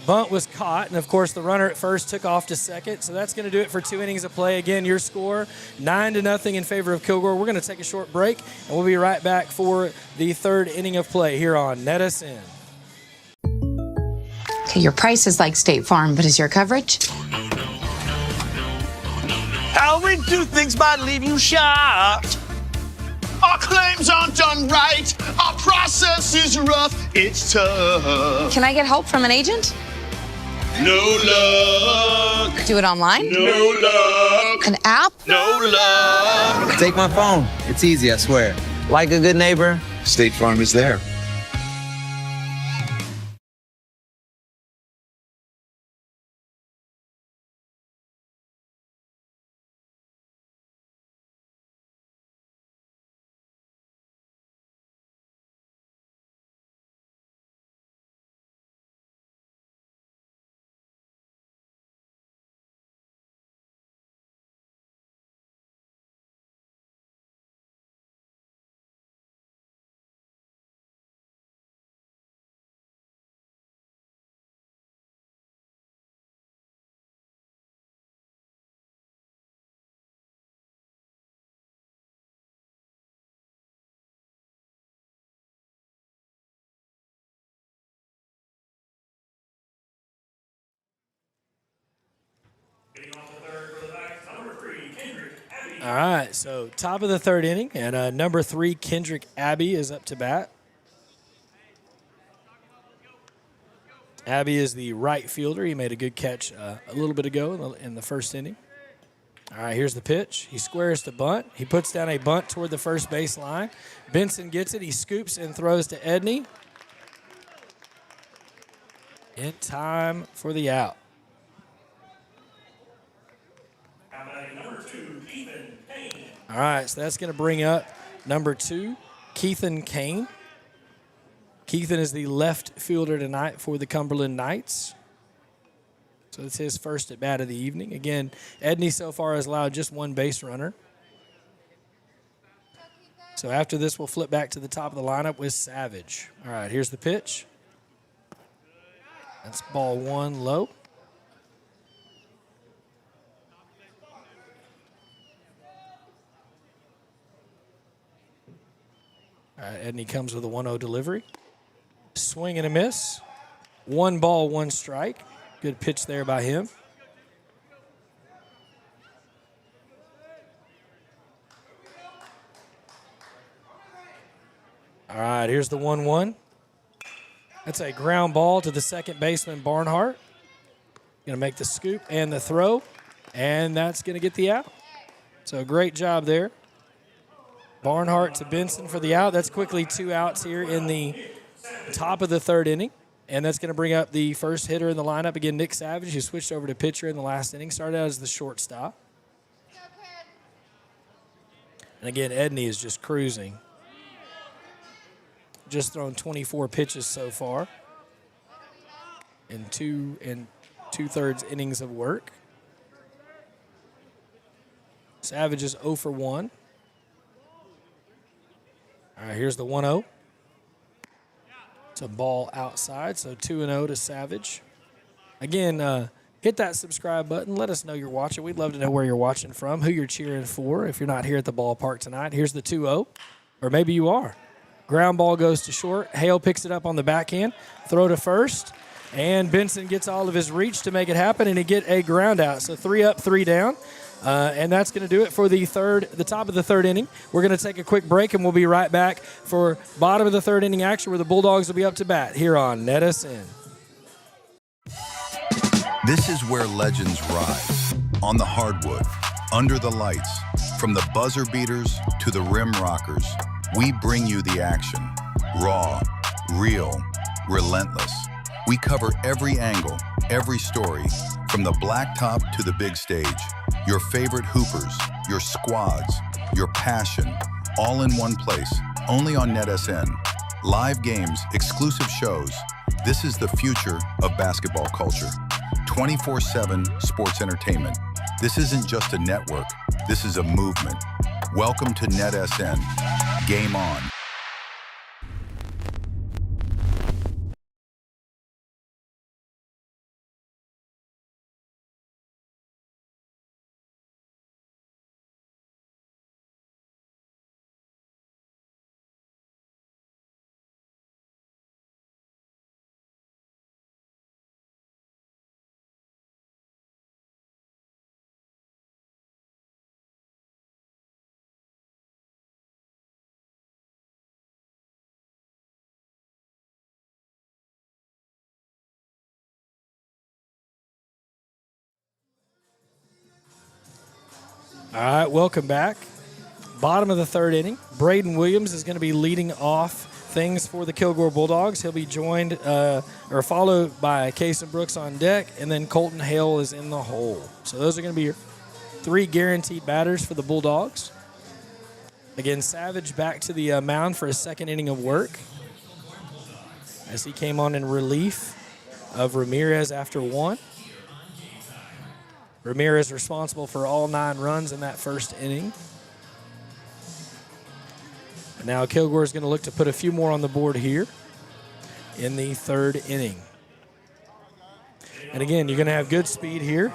bunt was caught, and of course the runner at first took off to second. So that's going to do it for 2 innings of play. Again, your score 9-0 in favor of Kilgore. We're going to take a short break, and we'll be right back for the third inning of play here on NETSN. Okay, your price is like State Farm, but is your coverage? How we do things might leave you shocked. Our claims aren't done right. Our process is rough. It's tough. Can I get help from an agent? No luck. Do it online? No luck. An app? No luck. Take my phone. It's easy, I swear. Like a good neighbor, State Farm is there. All right, so top of the third inning, and number 3, Kendrick Abbey, is up to bat. Abbey is the right fielder. He made a good catch a little bit ago in the first inning. All right, here's the pitch. He squares the bunt. He puts down a bunt toward the first base line. Benson gets it. He scoops and throws to Edney. In time for the out. All right, so that's going to bring up number 2, Keithan Kane. Keithan is the left fielder tonight for the Cumberland Knights. So it's his first at bat of the evening. Again, Edney so far has allowed just 1 base runner. So after this, we'll flip back to the top of the lineup with Savage. All right, here's the pitch. That's ball one low. All right, Edney comes with a 1-0 delivery. Swing and a miss. 1 ball, 1 strike. Good pitch there by him. All right, here's the 1-1. That's a ground ball to the second baseman, Barnhart. Going to make the scoop and the throw, and that's going to get the out. So great job there. Barnhart to Benson for the out. That's quickly 2 outs here in the top of the 3rd inning, and that's going to bring up the first hitter in the lineup. Again, Nick Savage, who switched over to pitcher in the last inning, started out as the shortstop. And again, Edney is just cruising. Just thrown 24 pitches so far in 2 2/3 innings of work. Savage is 0 for 1. All right, here's the 1-0. It's a ball outside, so 2-0 to Savage. Again, hit that subscribe button. Let us know you're watching. We'd love to know where you're watching from, who you're cheering for. If you're not here at the ballpark tonight, here's the 2-0, or maybe you are. Ground ball goes to short. Hale picks it up on the backhand. Throw to first. And Benson gets all of his reach to make it happen, and he get a ground out. So 3 up, 3 down. And that's going to do it for the top of the 3rd inning. We're going to take a quick break, and we'll be right back for bottom of the 3rd inning action where the Bulldogs will be up to bat here on NETSN. This is where legends rise. On the hardwood, under the lights, from the buzzer beaters to the rim rockers, we bring you the action. Raw, real, relentless. We cover every angle, every story, from the blacktop to the big stage. Your favorite hoopers, your squads, your passion, all in one place, only on NETSN. Live games, exclusive shows. This is the future of basketball culture. 24/7 sports entertainment. This isn't just a network, this is a movement. Welcome to NETSN. Game on. All right, welcome back. Bottom of the 3rd inning. Braden Williams is going to be leading off things for the Kilgore Bulldogs. He'll be joined or followed by Kason Brooks on deck, and then Colton Hale is in the hole. So those are going to be your 3 guaranteed batters for the Bulldogs. Again, Savage back to the mound for his 2nd inning of work as he came on in relief of Ramirez after 1. Ramirez responsible for all 9 runs in that 1st inning. And now Kilgore is going to look to put a few more on the board here in the 3rd inning. And again, you're going to have good speed here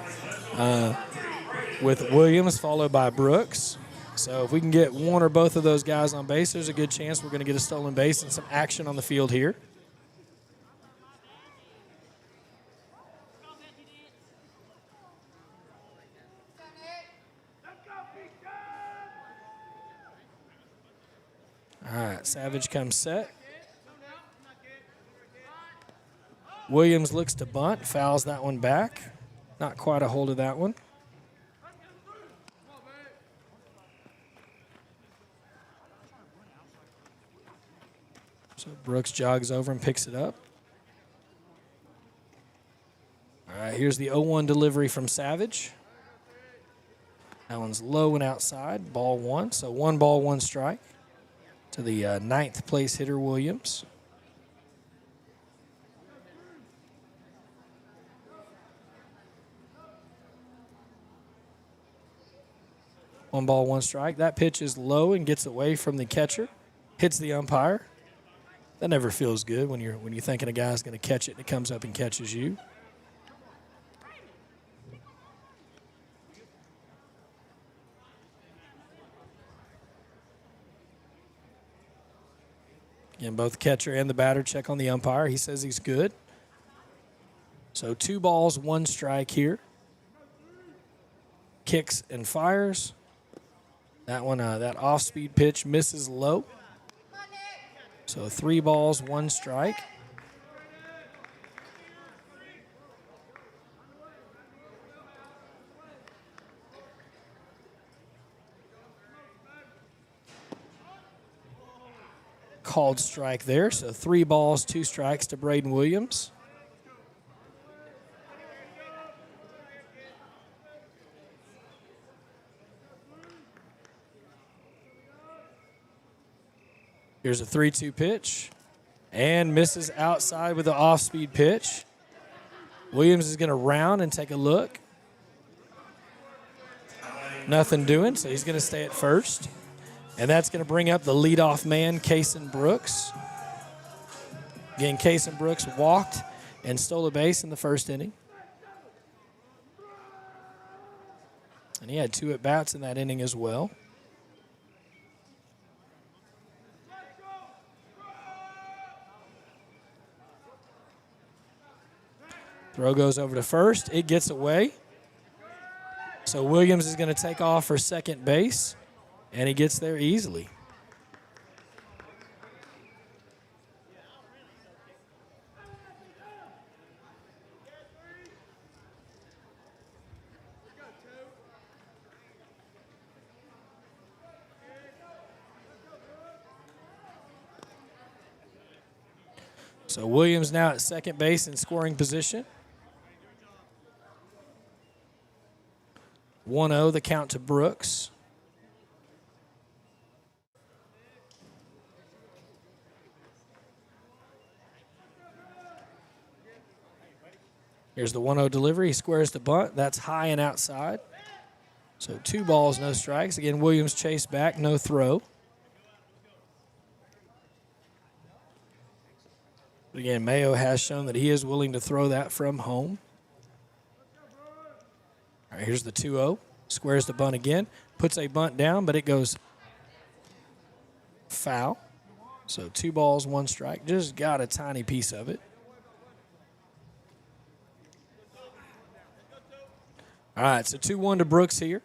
with Williams followed by Brooks. So if we can get one or both of those guys on base, there's a good chance we're going to get a stolen base and some action on the field here. All right, Savage comes set. Williams looks to bunt, fouls that one back. Not quite a hold of that one. So Brooks jogs over and picks it up. All right, here's the 0-1 delivery from Savage. That one's low and outside, ball 1. So 1 ball, 1 strike to the 9th place hitter, Williams. One ball, 1 strike. That pitch is low and gets away from the catcher. Hits the umpire. That never feels good when you're thinking a guy's going to catch it and it comes up and catches you. Again, both the catcher and the batter check on the umpire. He says he's good. So 2 balls, 1 strike here. Kicks and fires. That one, that off-speed pitch misses low. So 3 balls, 1 strike. Called strike there, so 3 balls, 2 strikes to Braden Williams. Here's a 3-2 pitch, and misses outside with the off-speed pitch. Williams is going to round and take a look. Nothing doing, so he's going to stay at first. And that's going to bring up the leadoff man, Kason Brooks. Again, Kason Brooks walked and stole a base in the first inning. And he had 2 at-bats in that inning as well. Throw goes over to first. It gets away. So Williams is going to take off for second base, and he gets there easily. So Williams now at second base in scoring position. 1-0 the count to Brooks. Here's the 1-0 delivery. He squares the bunt. That's high and outside. So 2 balls, no strikes. Again, Williams chased back, no throw. But again, Mayo has shown that he is willing to throw that from home. All right, here's the 2-0. Squares the bunt again. Puts a bunt down, but it goes foul. So 2 balls, 1 strike. Just got a tiny piece of it. All right, so 2-1 to Brooks here.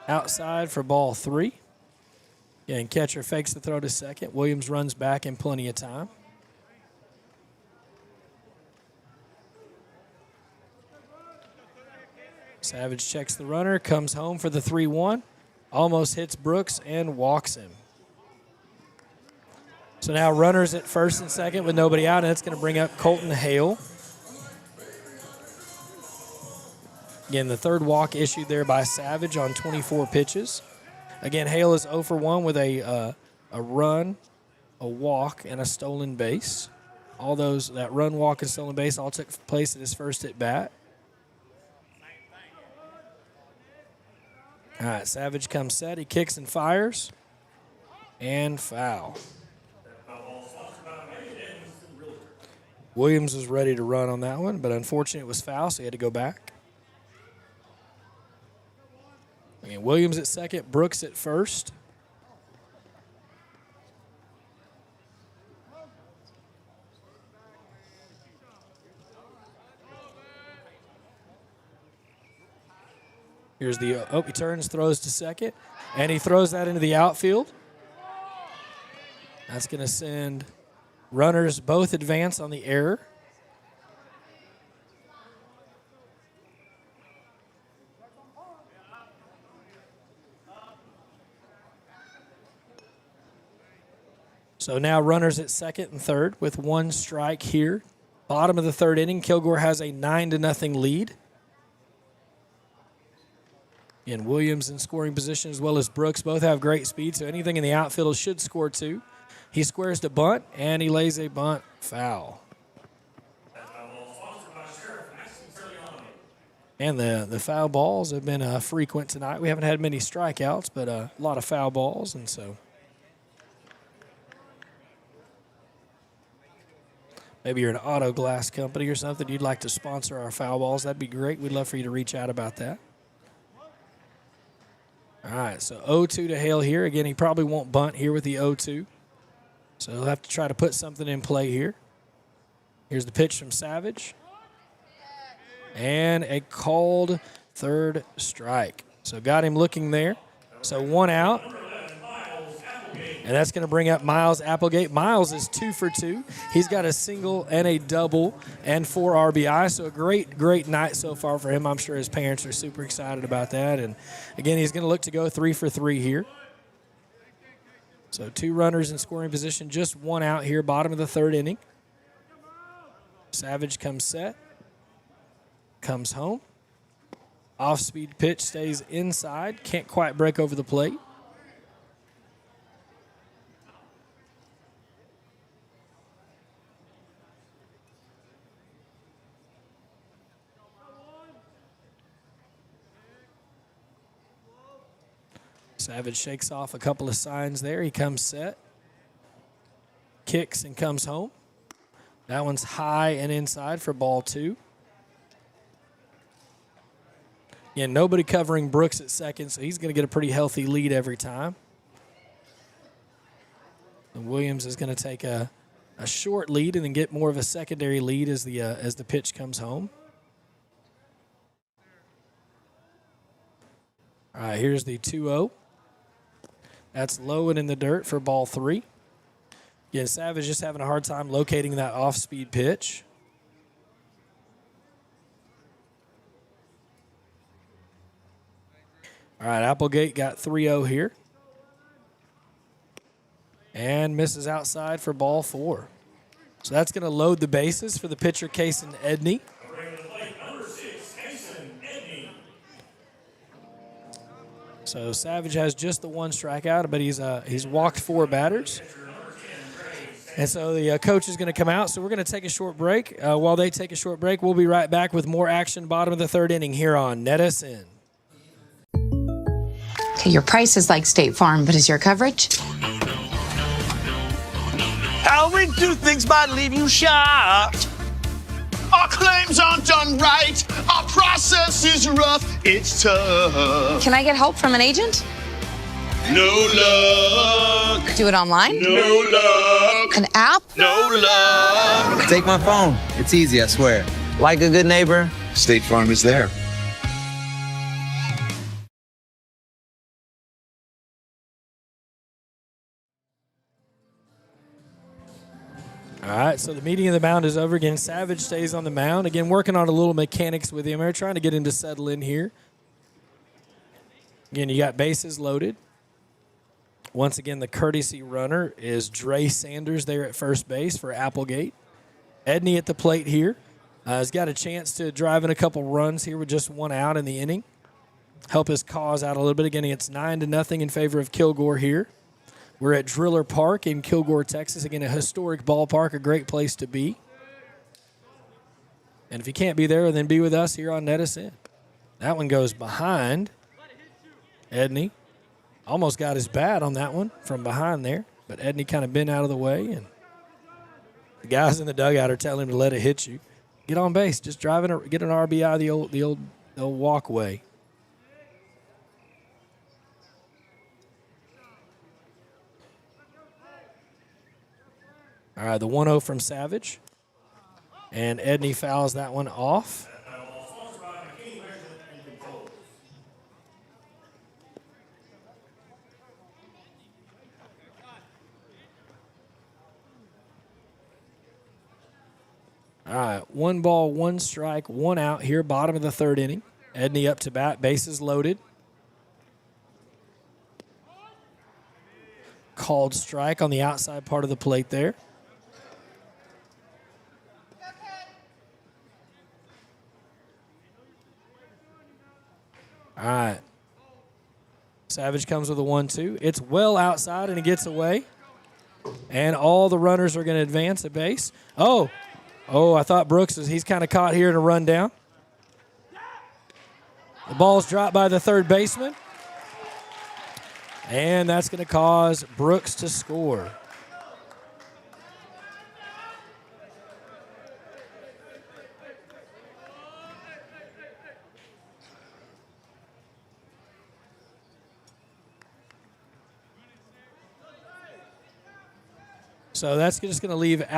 Outside for ball 3. And catcher fakes the throw to second. Williams runs back in plenty of time. Savage checks the runner, comes home for the 3-1. Almost hits Brooks and walks him. So now runners at first and second with nobody out, and that's going to bring up Colton Hale. Again, the third walk issued there by Savage on 24 pitches. Again, Hale is 0 for 1 with a run, a walk, and a stolen base. All those, that run, walk, and stolen base all took place at his first at bat. All right, Savage comes set. He kicks and fires. And foul. Williams was ready to run on that one, but unfortunately it was foul, so he had to go back. Again, Williams at second, Brooks at first. Here's the, he turns, throws to second, and he throws that into the outfield. That's going to send runners both advance on the error. So now runners at second and third with 1 strike here. Bottom of the third inning, Kilgore has a 9-0 lead. And Williams in scoring position as well as Brooks both have great speed, so anything in the outfield should score 2. He squares the bunt, and he lays a bunt foul. And the foul balls have been frequent tonight. We haven't had many strikeouts, but a lot of foul balls, and so maybe you're an auto glass company or something. You'd like to sponsor our foul balls. That'd be great. We'd love for you to reach out about that. All right, so 0-2 to Hale here. Again, he probably won't bunt here with the 0-2. So he'll have to try to put something in play here. Here's the pitch from Savage. And a called third strike. So got him looking there. So 1 out. And that's going to bring up Miles Applegate. Miles is 2 for 2. He's got a single and a double and 4 RBI. So a great night so far for him. I'm sure his parents are super excited about that. And, again, he's going to look to go 3 for 3 here. So 2 runners in scoring position, just 1 out here, bottom of the 3rd inning. Savage comes set, comes home. Off-speed pitch stays inside, can't quite break over the plate. Savage shakes off a couple of signs there. He comes set, kicks and comes home. That one's high and inside for ball 2. Again, nobody covering Brooks at second, so he's going to get a pretty healthy lead every time. And Williams is going to take a short lead and then get more of a secondary lead as the pitch comes home. All right, here's the 2-0. That's low and in the dirt for ball 3. Yeah, Savage just having a hard time locating that off-speed pitch. All right, Applegate got 3-0 here. And misses outside for ball 4. So that's going to load the bases for the pitcher, Kason Edney. So Savage has just the 1 strikeout, but he's walked 4 batters. And so the coach is going to come out. So we're going to take a short break. While they take a short break, we'll be right back with more action bottom of the 3rd inning here on NETSN. Okay, your price is like State Farm, but is your coverage? How we do things might leave you shocked. Our claims aren't done right. Our process is rough. It's tough. Can I get help from an agent? No luck. Do it online? No luck. An app? No luck. Take my phone. It's easy, I swear. Like a good neighbor, State Farm is there. All right, so the meeting of the mound is over. Again, Savage stays on the mound. Again, working on a little mechanics with him. They're trying to get him to settle in here. Again, you got bases loaded. Once again, the courtesy runner is Dre Sanders there at first base for Applegate. Edney at the plate here. Has got a chance to drive in a couple runs here with just 1 out in the inning. Help his cause out a little bit. Again, it's 9-0 in favor of Kilgore here. We're at Driller Park in Kilgore, Texas. Again, a historic ballpark, a great place to be. And if you can't be there, then be with us here on NETSN. That one goes behind Edney. Almost got his bat on that one from behind there, but Edney kind of bent out of the way, and the guys in the dugout are telling him to let it hit you. Get on base, just get an RBI the old walkway. All right, the 1-0 from Savage. And Edney fouls that one off. All right, 1 ball, 1 strike, 1 out here, bottom of the 3rd inning. Edney up to bat, bases loaded. Called strike on the outside part of the plate there. All right. Savage comes with a 1-2. It's well outside, and he gets away. And all the runners are going to advance at base. Oh, I thought Brooks he's kind of caught here in a rundown. The ball's dropped by the third baseman. And that's going to cause Brooks to score. So that's just going to leave it's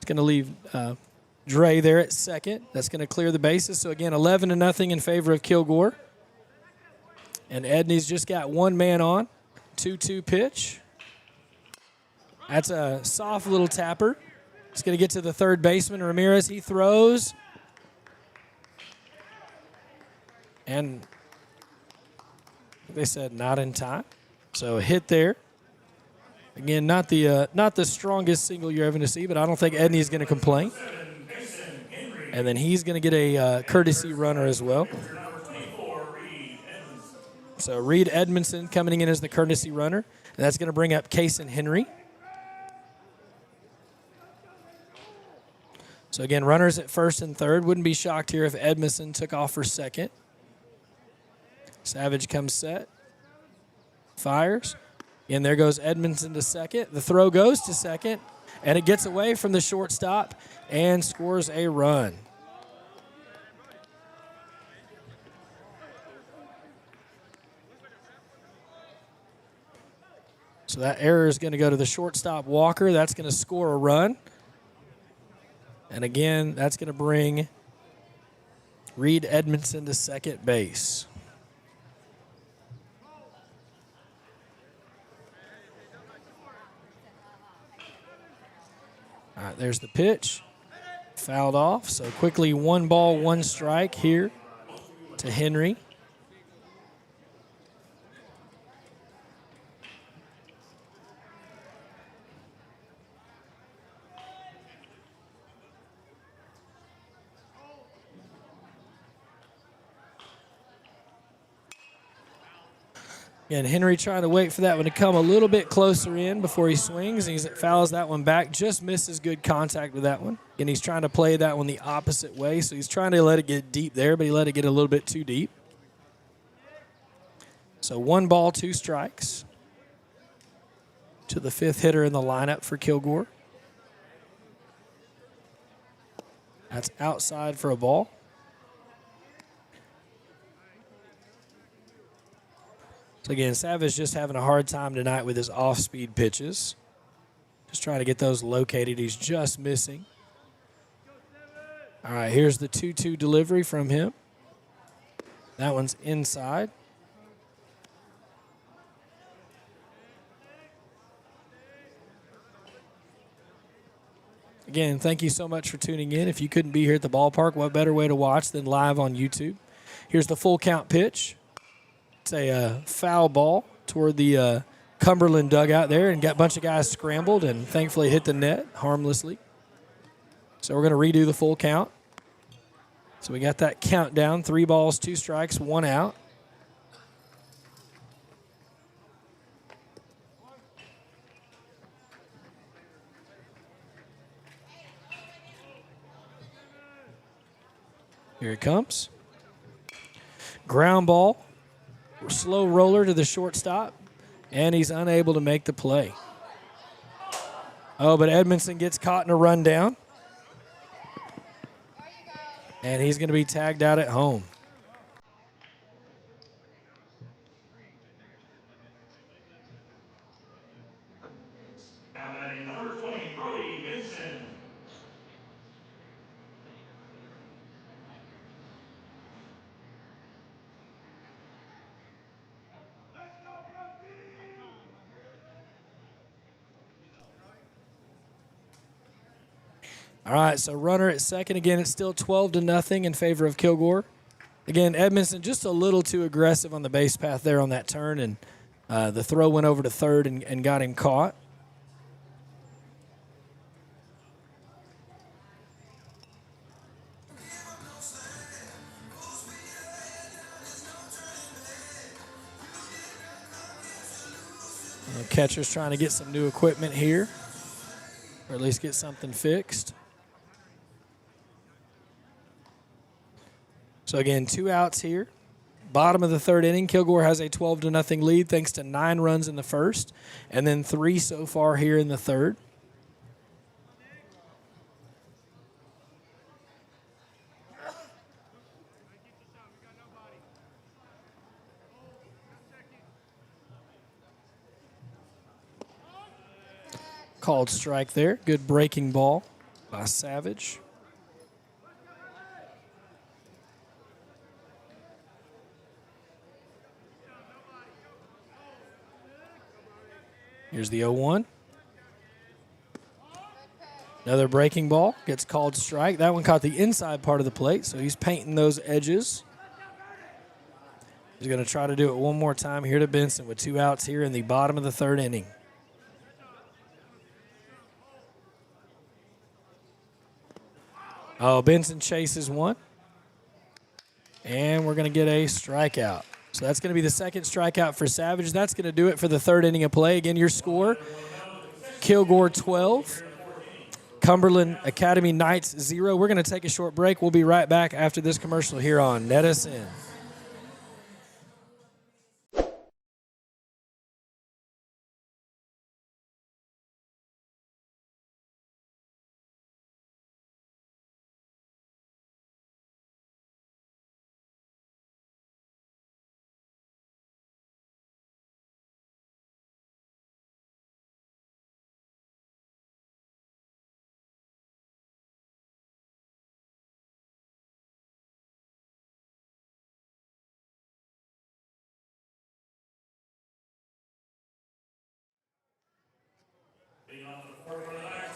going to leave Dre there at second. That's going to clear the bases. So again, 11-0 in favor of Kilgore. And Edney's just got one man on. 2-2 pitch. That's a soft little tapper. It's going to get to the third baseman, Ramirez. He throws. And they said not in time. So a hit there. Again, not the strongest single you're ever going to see, but I don't think Edney's going to complain. And then he's going to get a courtesy runner as well. So Reed Edmondson coming in as the courtesy runner, and that's going to bring up Kason Henry. So again, runners at first and third. Wouldn't be shocked here if Edmondson took off for second. Savage comes set, fires. And there goes Edmondson to second. The throw goes to second, and it gets away from the shortstop and scores a run. So that error is going to go to the shortstop, Walker. That's going to score a run. And again, that's going to bring Reed Edmondson to second base. All right, there's the pitch. Fouled off. So quickly 1 ball, 1 strike here to Henry. And Henry trying to wait for that one to come a little bit closer in before he swings. He fouls that one back, just misses good contact with that one. And he's trying to play that one the opposite way, so he's trying to let it get deep there, but he let it get a little bit too deep. So 1 ball, 2 strikes to the 5th hitter in the lineup for Kilgore. That's outside for a ball. So again, Savage just having a hard time tonight with his off-speed pitches. Just trying to get those located. He's just missing. All right, here's the 2-2 delivery from him. That one's inside. Again, thank you so much for tuning in. If you couldn't be here at the ballpark, what better way to watch than live on YouTube? Here's the full count pitch. It's a foul ball toward the Cumberland dugout there, and got a bunch of guys scrambled and thankfully hit the net harmlessly. So we're going to redo the full count. So we got that countdown, 3 balls, 2 strikes, 1 out. Here it comes. Ground ball. Slow roller to the shortstop, and he's unable to make the play. Oh, but Edmondson gets caught in a rundown. And he's going to be tagged out at home. Now batting number 20, Brody Vincent. All right, so runner at second. Again, it's still 12-0 in favor of Kilgore. Again, Edmondson just a little too aggressive on the base path there on that turn, and the throw went over to third and got him caught. The catcher's trying to get some new equipment here, or at least get something fixed. So again, 2 outs here. Bottom of the third inning, Kilgore has a 12-0 lead thanks to 9 runs in the first, and then 3 so far here in the third. Called strike there. Good breaking ball by Savage. Here's the 0-1. Another breaking ball. Gets called strike. That one caught the inside part of the plate, so he's painting those edges. He's going to try to do it one more time here to Benson with 2 outs here in the bottom of the third inning. Oh, Benson chases one. And we're going to get a strikeout. So that's going to be the second strikeout for Savage. That's going to do it for the third inning of play. Again, your score, Kilgore 12, Cumberland Academy Knights 0. We're going to take a short break. We'll be right back after this commercial here on NETSN.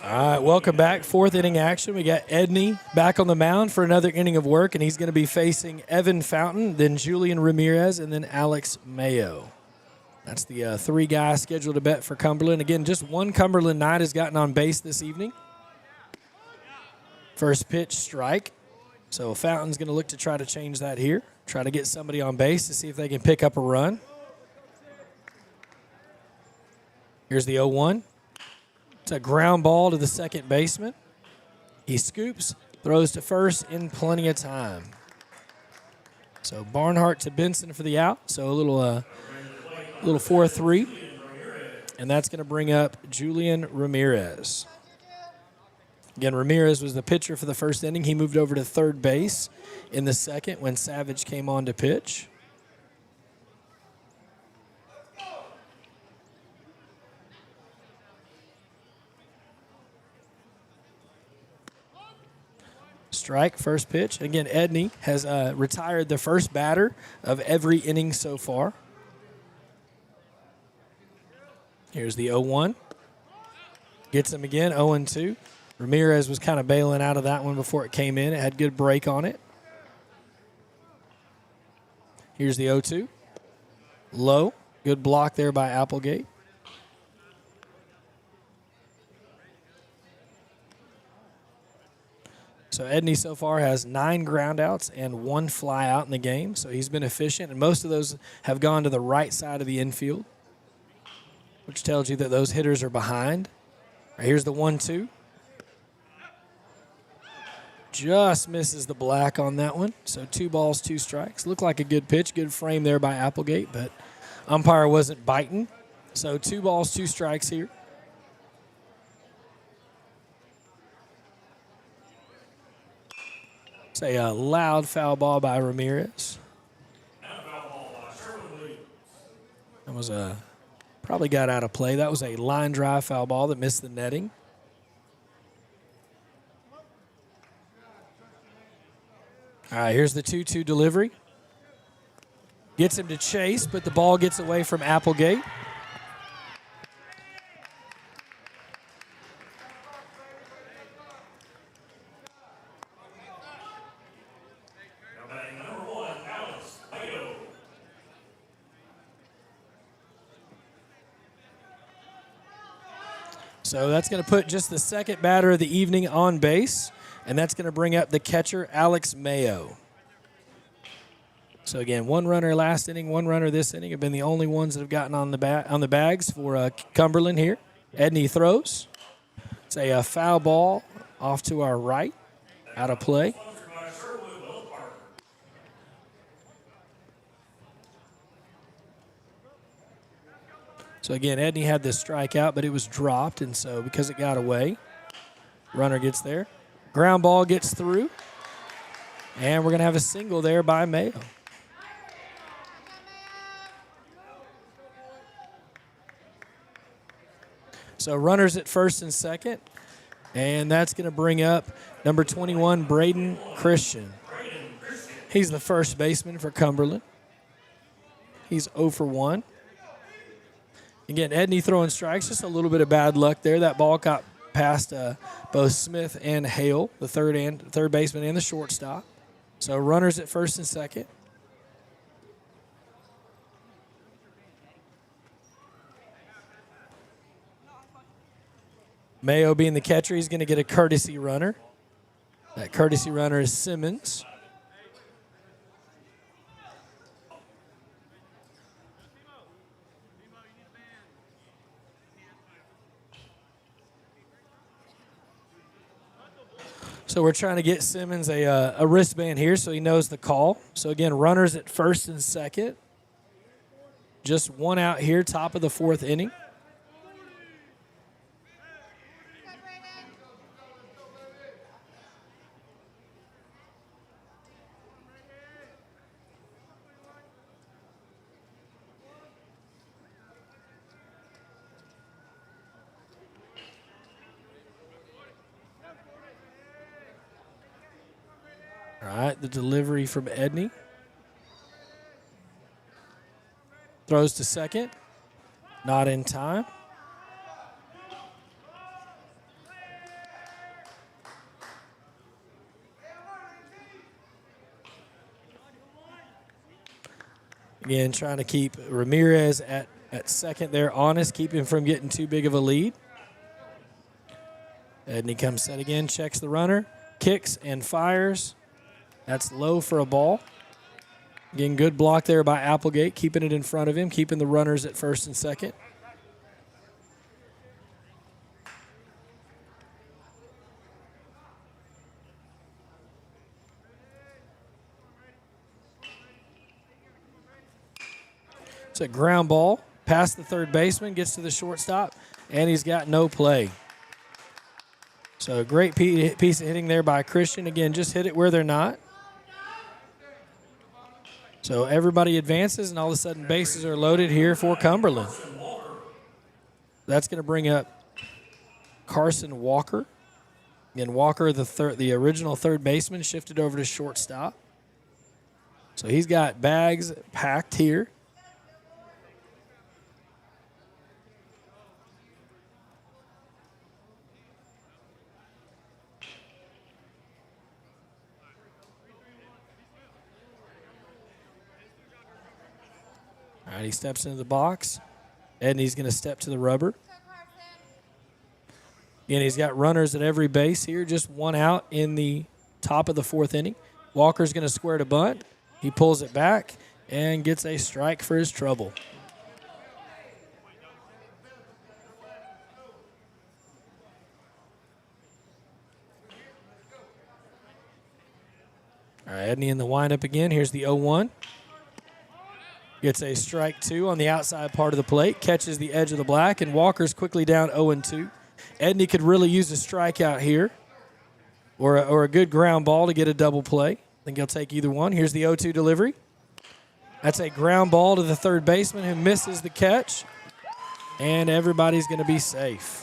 All right, welcome back. Fourth inning action. We got Edney back on the mound for another inning of work, and he's going to be facing Evan Fountain, then Julian Ramirez, and then Alex Mayo. That's the 3 guys scheduled to bet for Cumberland. Again, just one Cumberland Knight has gotten on base this evening. First pitch, strike. So Fountain's going to look to try to change that here, try to get somebody on base to see if they can pick up a run. Here's the 0-1. It's a ground ball to the second baseman. He scoops, throws to first in plenty of time. So Barnhart to Benson for the out. So a little 4-3. And that's going to bring up Julian Ramirez. Again, Ramirez was the pitcher for the first inning. He moved over to third base in the second when Savage came on to pitch. Strike, first pitch. Again, Edney has retired the first batter of every inning so far. Here's the 0-1. Gets him again, 0-2. Ramirez was kind of bailing out of that one before it came in. It had good break on it. Here's the 0-2. Low. Good block there by Applegate. So Edney so far has 9 groundouts and 1 fly out in the game. So he's been efficient, and most of those have gone to the right side of the infield, which tells you that those hitters are behind. Right, here's the 1-2. Just misses the black on that one. So 2 balls, 2 strikes. Looked like a good pitch, good frame there by Applegate, but umpire wasn't biting. So 2 balls, 2 strikes here. It's a loud foul ball by Ramirez. That was probably got out of play. That was a line drive foul ball that missed the netting. All right, here's the 2-2 delivery. Gets him to chase, but the ball gets away from Applegate. So that's going to put just the second batter of the evening on base, and that's going to bring up the catcher, Alex Mayo. So again, 1 runner last inning, 1 runner this inning have been the only ones that have gotten on the bags for Cumberland here. Edney throws. It's a foul ball off to our right, out of play. So, again, Edney had this strikeout, but it was dropped, and so because it got away, runner gets there. Ground ball gets through, and we're going to have a single there by Mayo. So runners at first and second, and that's going to bring up number 21, Braden Christian. He's the first baseman for Cumberland. He's 0 for 1. Again, Edney throwing strikes, just a little bit of bad luck there. That ball got past both Smith and Hale, the third baseman and the shortstop. So runners at first and second. Mayo being the catcher, he's going to get a courtesy runner. That courtesy runner is Simmons. So we're trying to get Simmons a wristband here so he knows the call. So, again, runners at first and second. Just one out here, top of the fourth inning. All right, the delivery from Edney. Throws to second. Not in time. Again, trying to keep Ramirez at second there honest, keep him from getting too big of a lead. Edney comes set again, checks the runner, kicks and fires. That's low for a ball. Again, good block there by Applegate, keeping it in front of him, keeping the runners at first and second. It's a ground ball, past the third baseman, gets to the shortstop, and he's got no play. So a great piece of hitting there by Christian. Again, just hit it where they're not. So everybody advances, and all of a sudden bases are loaded here for Cumberland. That's going to bring up Carson Walker. Again, Walker, the original third baseman, shifted over to shortstop. So he's got bags packed here. All right, he steps into the box, and he's going to step to the rubber. And he's got runners at every base here, just one out in the top of the fourth inning. Walker's going to square to bunt. He pulls it back and gets a strike for his trouble. All right, Edney in the windup again. Here's the 0-1. Gets a strike 2 on the outside part of the plate, catches the edge of the black, and Walker's quickly down 0-2. Edney could really use a strikeout here or a good ground ball to get a double play. I think he'll take either one. Here's the 0-2 delivery. That's a ground ball to the third baseman who misses the catch, and everybody's going to be safe.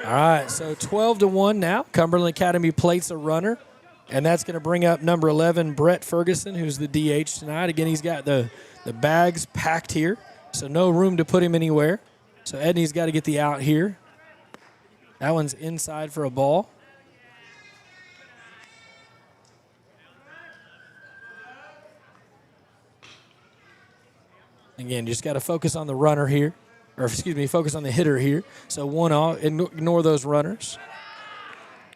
All right, so 12-1 now. Cumberland Academy plates a runner, and that's going to bring up number 11, Brett Ferguson, who's the DH tonight. Again, he's got the bags packed here, so no room to put him anywhere. So Edney's got to get the out here. That one's inside for a ball. Again, just got to focus on the runner here. Or, excuse me, focus on the hitter here. So 1-0, ignore those runners.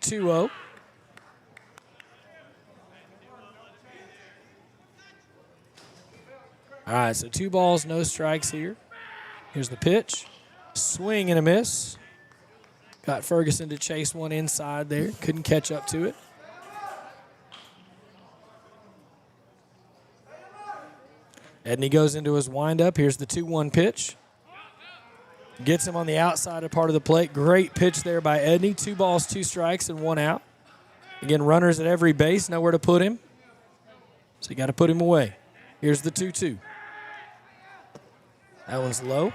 2-0. All right, so 2 balls, no strikes here. Here's the pitch. Swing and a miss. Got Ferguson to chase one inside there. Couldn't catch up to it. Edney goes into his windup. Here's the 2-1 pitch. Gets him on the outside of part of the plate. Great pitch there by Edney. 2 balls, 2 strikes, and 1 out. Again, runners at every base, nowhere to put him. So you got to put him away. Here's the 2-2. That one's low.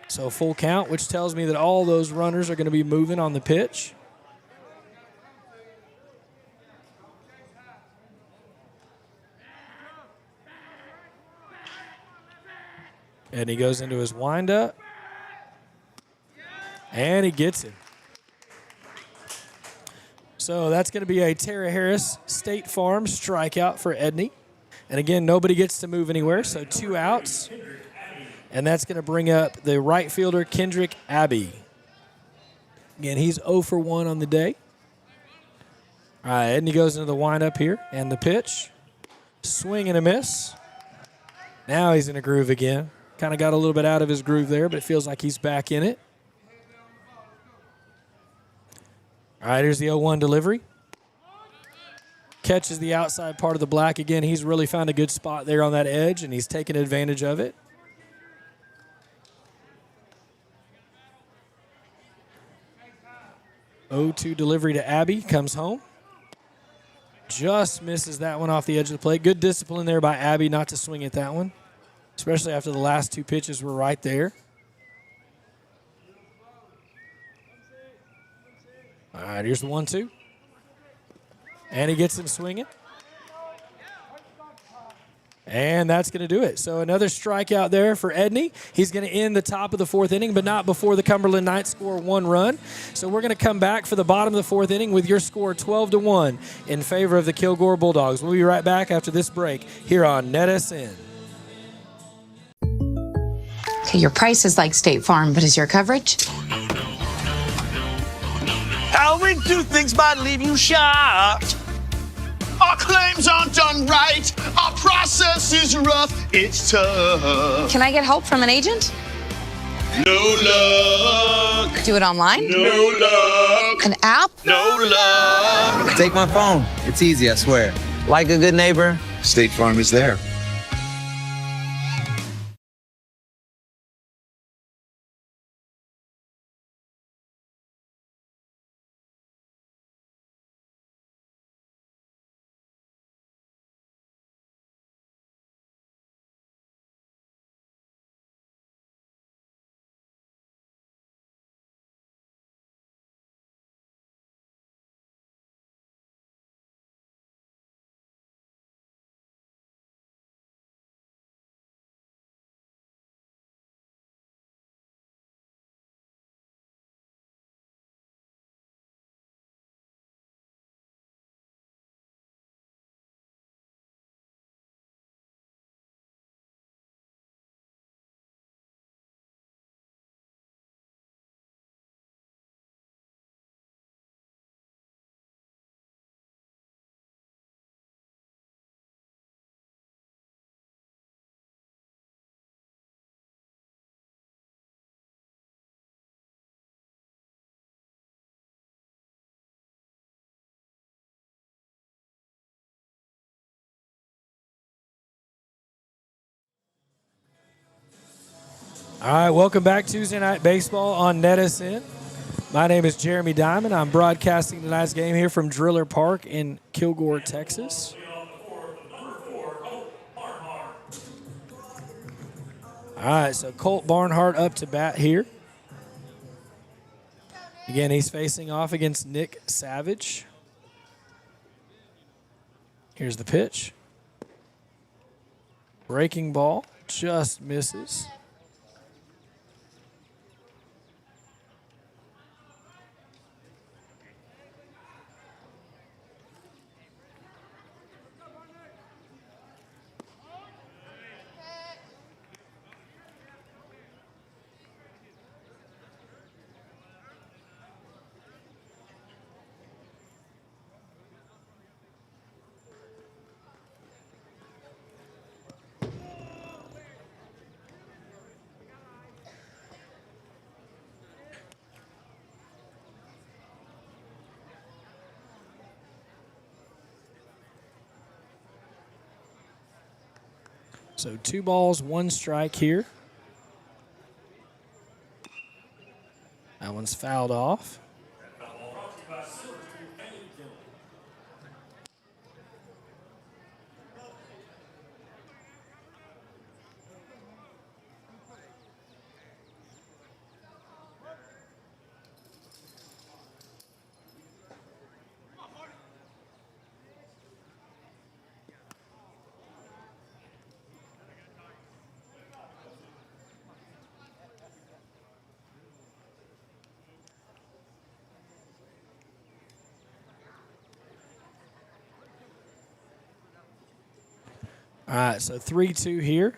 So full count, which tells me that all those runners are going to be moving on the pitch. And he goes into his windup. And he gets it. So that's going to be a Tara Harris State Farm strikeout for Edney. And again, nobody gets to move anywhere, so 2 outs. And that's going to bring up the right fielder, Kendrick Abbey. Again, he's 0 for 1 on the day. All right, Edney goes into the windup here, and the pitch. Swing and a miss. Now he's in a groove again. Kind of got a little bit out of his groove there, but it feels like he's back in it. All right, here's the 0-1 delivery. Catches the outside part of the black again. He's really found a good spot there on that edge, and he's taken advantage of it. Oh-2 delivery to Abbey. Comes home. Just misses that one off the edge of the plate. Good discipline there by Abbey not to swing at that one, especially after the last 2 pitches were right there. All right, here's the 1-2. And he gets him swinging. And that's going to do it. So another strikeout there for Edney. He's going to end the top of the 4th inning, but not before the Cumberland Knights score 1 run. So we're going to come back for the bottom of the 4th inning with your score 12-1 in favor of the Kilgore Bulldogs. We'll be right back after this break here on NETSN. Okay, your price is like State Farm, but is your coverage? How we do things might leave you shocked. Our claims aren't done right. Our process is rough. It's tough. Can I get help from an agent? No luck. Do it online? No luck. An app? No luck. Take my phone. It's easy, I swear. Like a good neighbor, State Farm is there. All right, welcome back Tuesday Night Baseball on NETSN. My name is Jeremy Diamond. I'm broadcasting tonight's game here from Driller Park in Kilgore, Texas. All right, so Colt Barnhart up to bat here. Again, he's facing off against Nick Savage. Here's the pitch. Breaking ball, just misses. So 2 balls, 1 strike here. That one's fouled off. All right, so 3-2 here.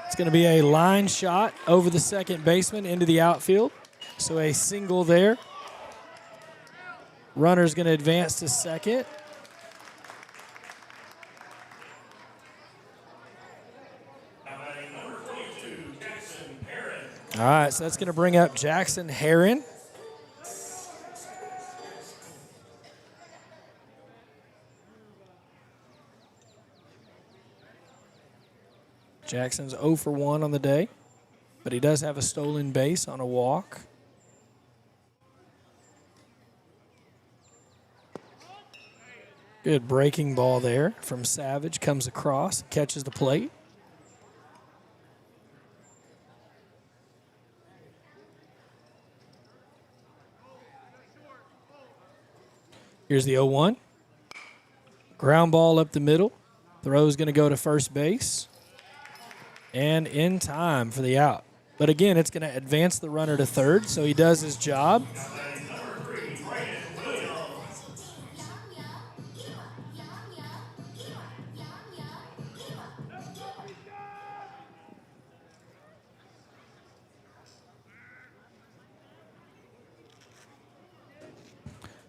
It's going to be a line shot over the second baseman into the outfield. So a single there. Runner's going to advance to second. All right, so that's going to bring up Jackson Heron. Jackson's 0 for 1 on the day, but he does have a stolen base on a walk. Good breaking ball there from Savage. Comes across, catches the plate. Here's the 0-1. Ground ball up the middle. Throw's going to go to first base. And in time for the out. But again, it's going to advance the runner to third, so he does his job.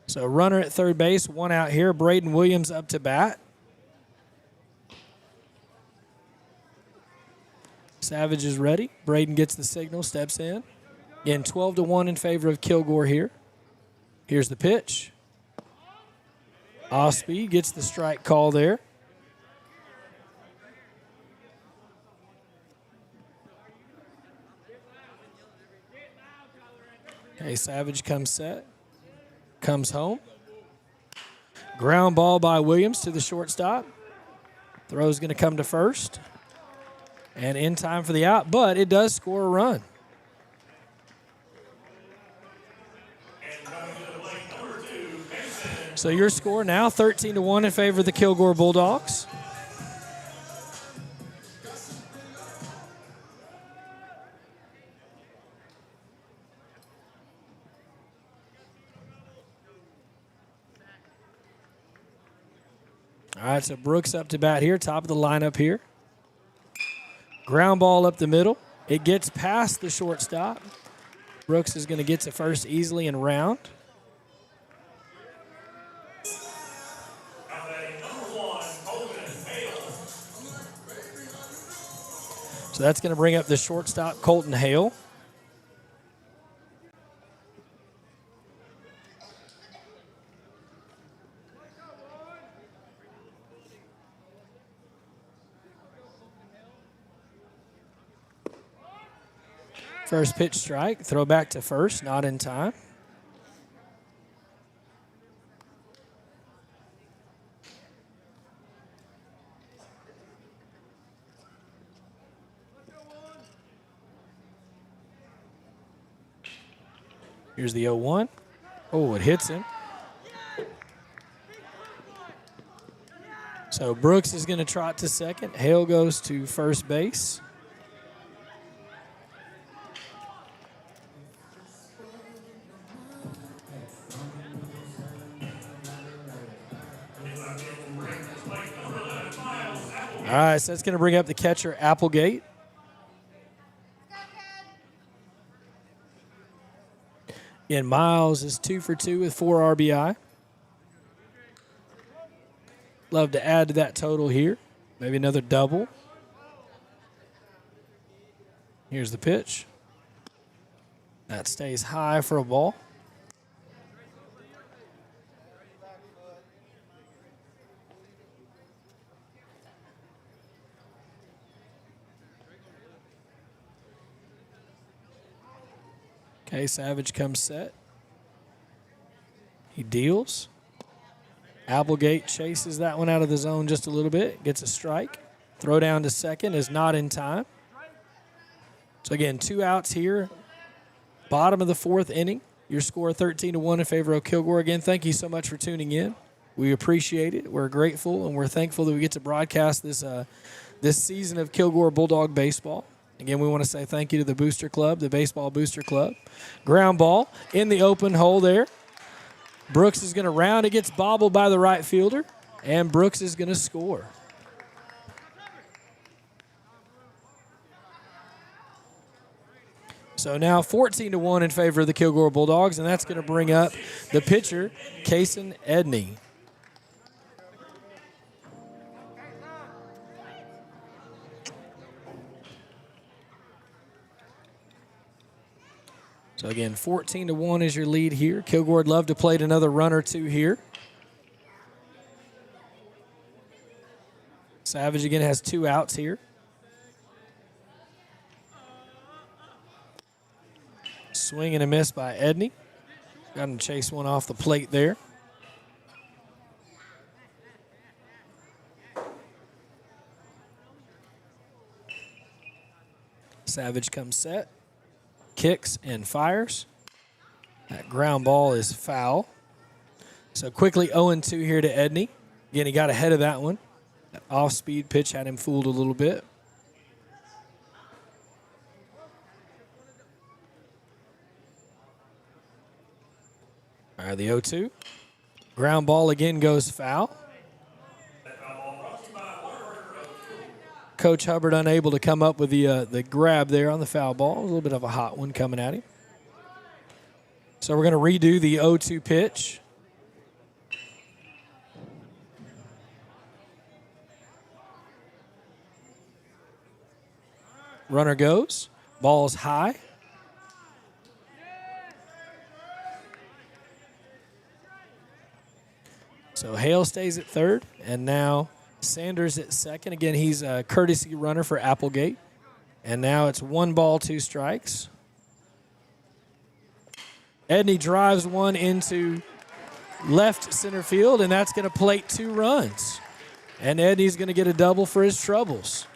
So runner at third base, 1 out here. Braden Williams up to bat. Savage is ready. Braden gets the signal, steps in. Again, 12-1 in favor of Kilgore here. Here's the pitch. Off-speed gets the strike call there. Okay, Savage comes set. Comes home. Ground ball by Williams to the shortstop. Throw's going to come to first. And in time for the out, but it does score a run. So your score now 13-1 in favor of the Kilgore Bulldogs. All right, so Brooks up to bat here, top of the lineup here. Ground ball up the middle. It gets past the shortstop. Brooks is going to get to first easily and round. So that's going to bring up the shortstop, Colton Hale. First pitch strike, throw back to first, not in time. Here's the 0-1. Oh, it hits him. So Brooks is going to trot to second. Hale goes to first base. All right, so that's going to bring up the catcher, Applegate. And Miles is 2 for 2 with 4 RBI. love to add to that total here. Maybe another double. Here's the pitch. That stays high for a ball. Okay, Savage comes set. He deals. Applegate chases that one out of the zone just a little bit, gets a strike. Throw down to second is not in time. So again, 2 outs here. Bottom of the 4th inning. Your score 13-1 in favor of Kilgore. Again, thank you so much for tuning in. We appreciate it. We're grateful, and we're thankful that we get to broadcast this season of Kilgore Bulldog baseball. Again, we want to say thank you to the Booster Club, the Baseball Booster Club. Ground ball in the open hole there. Brooks is going to round. It gets bobbled by the right fielder, and Brooks is going to score. So now 14-1 in favor of the Kilgore Bulldogs, and that's going to bring up the pitcher, Kason Edney. So again, 14-1 is your lead here. Kilgore would love to play another run or two here. Savage again has 2 outs here. Swing and a miss by Edney. Got him to chase one off the plate there. Savage comes set. Kicks and fires. That ground ball is foul. So quickly 0-2 here to Edney. Again, he got ahead of that one. That off-speed pitch had him fooled a little bit. All right, the 0-2. Ground ball again goes foul. Coach Hubbard unable to come up with the grab there on the foul ball. A little bit of a hot one coming at him. So we're going to redo the 0-2 pitch. Runner goes. Ball's high. So Hale stays at third, and now Sanders at second. Again, he's a courtesy runner for Applegate. And now it's 1 ball, 2 strikes. Edney drives one into left center field, and that's going to plate 2 runs. And Edney's going to get a double for his troubles.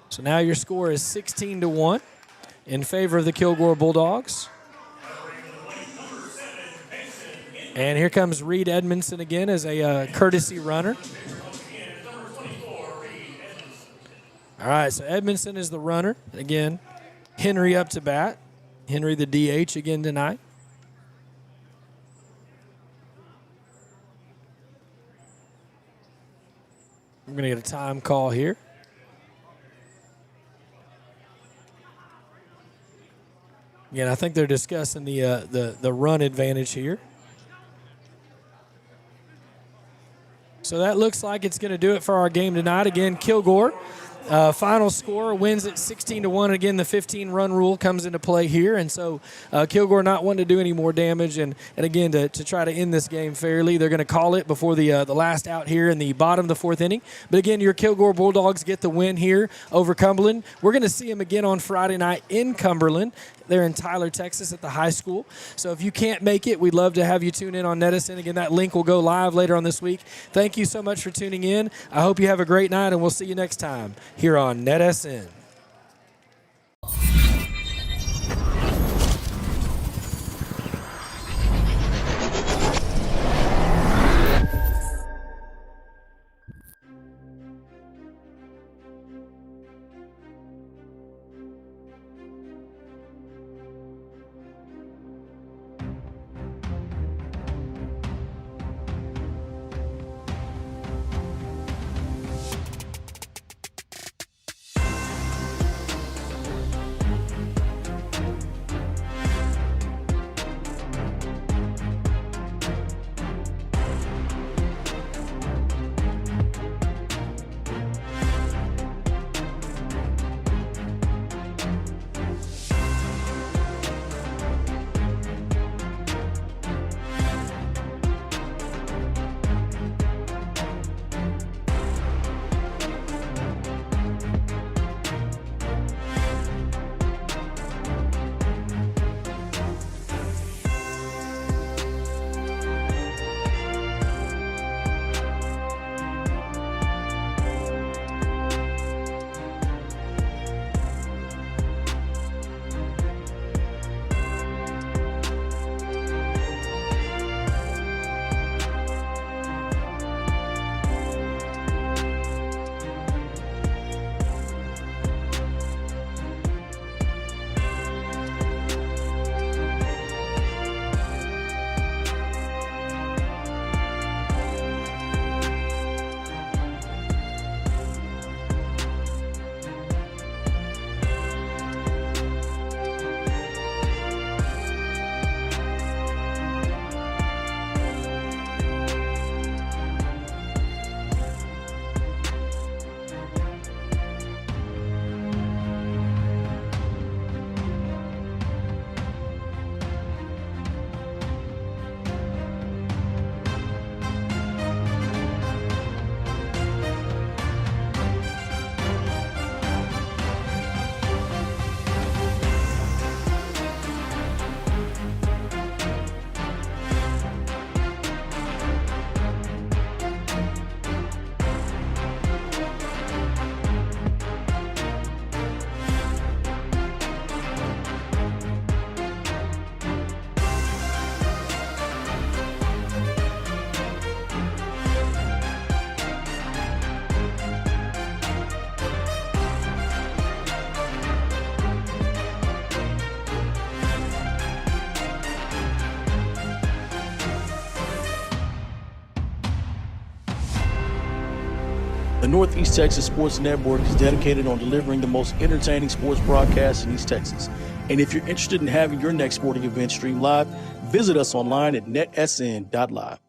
So now your score is 16-1 in favor of the Kilgore Bulldogs. And here comes Reed Edmondson again as a courtesy runner. All right, so Edmondson is the runner. Again, Henry up to bat. Henry the DH again tonight. We're going to get a time call here. Again, I think they're discussing the run advantage here. So that looks like it's going to do it for our game tonight. Again, Kilgore, final score wins it 16-1. Again, the 15-run rule comes into play here, and so Kilgore not wanting to do any more damage. And again, to try to end this game fairly, they're going to call it before the last out here in the bottom of the 4th inning. But again, your Kilgore Bulldogs get the win here over Cumberland. We're going to see them again on Friday night in Cumberland. They're in Tyler, Texas at the high school. So if you can't make it, we'd love to have you tune in on NETSN. Again, that link will go live later on this week. Thank you so much for tuning in. I hope you have a great night, and we'll see you next time here on NETSN. The Northeast Texas Sports Network is dedicated on delivering the most entertaining sports broadcasts in East Texas. And if you're interested in having your next sporting event streamed live, visit us online at netsn.live.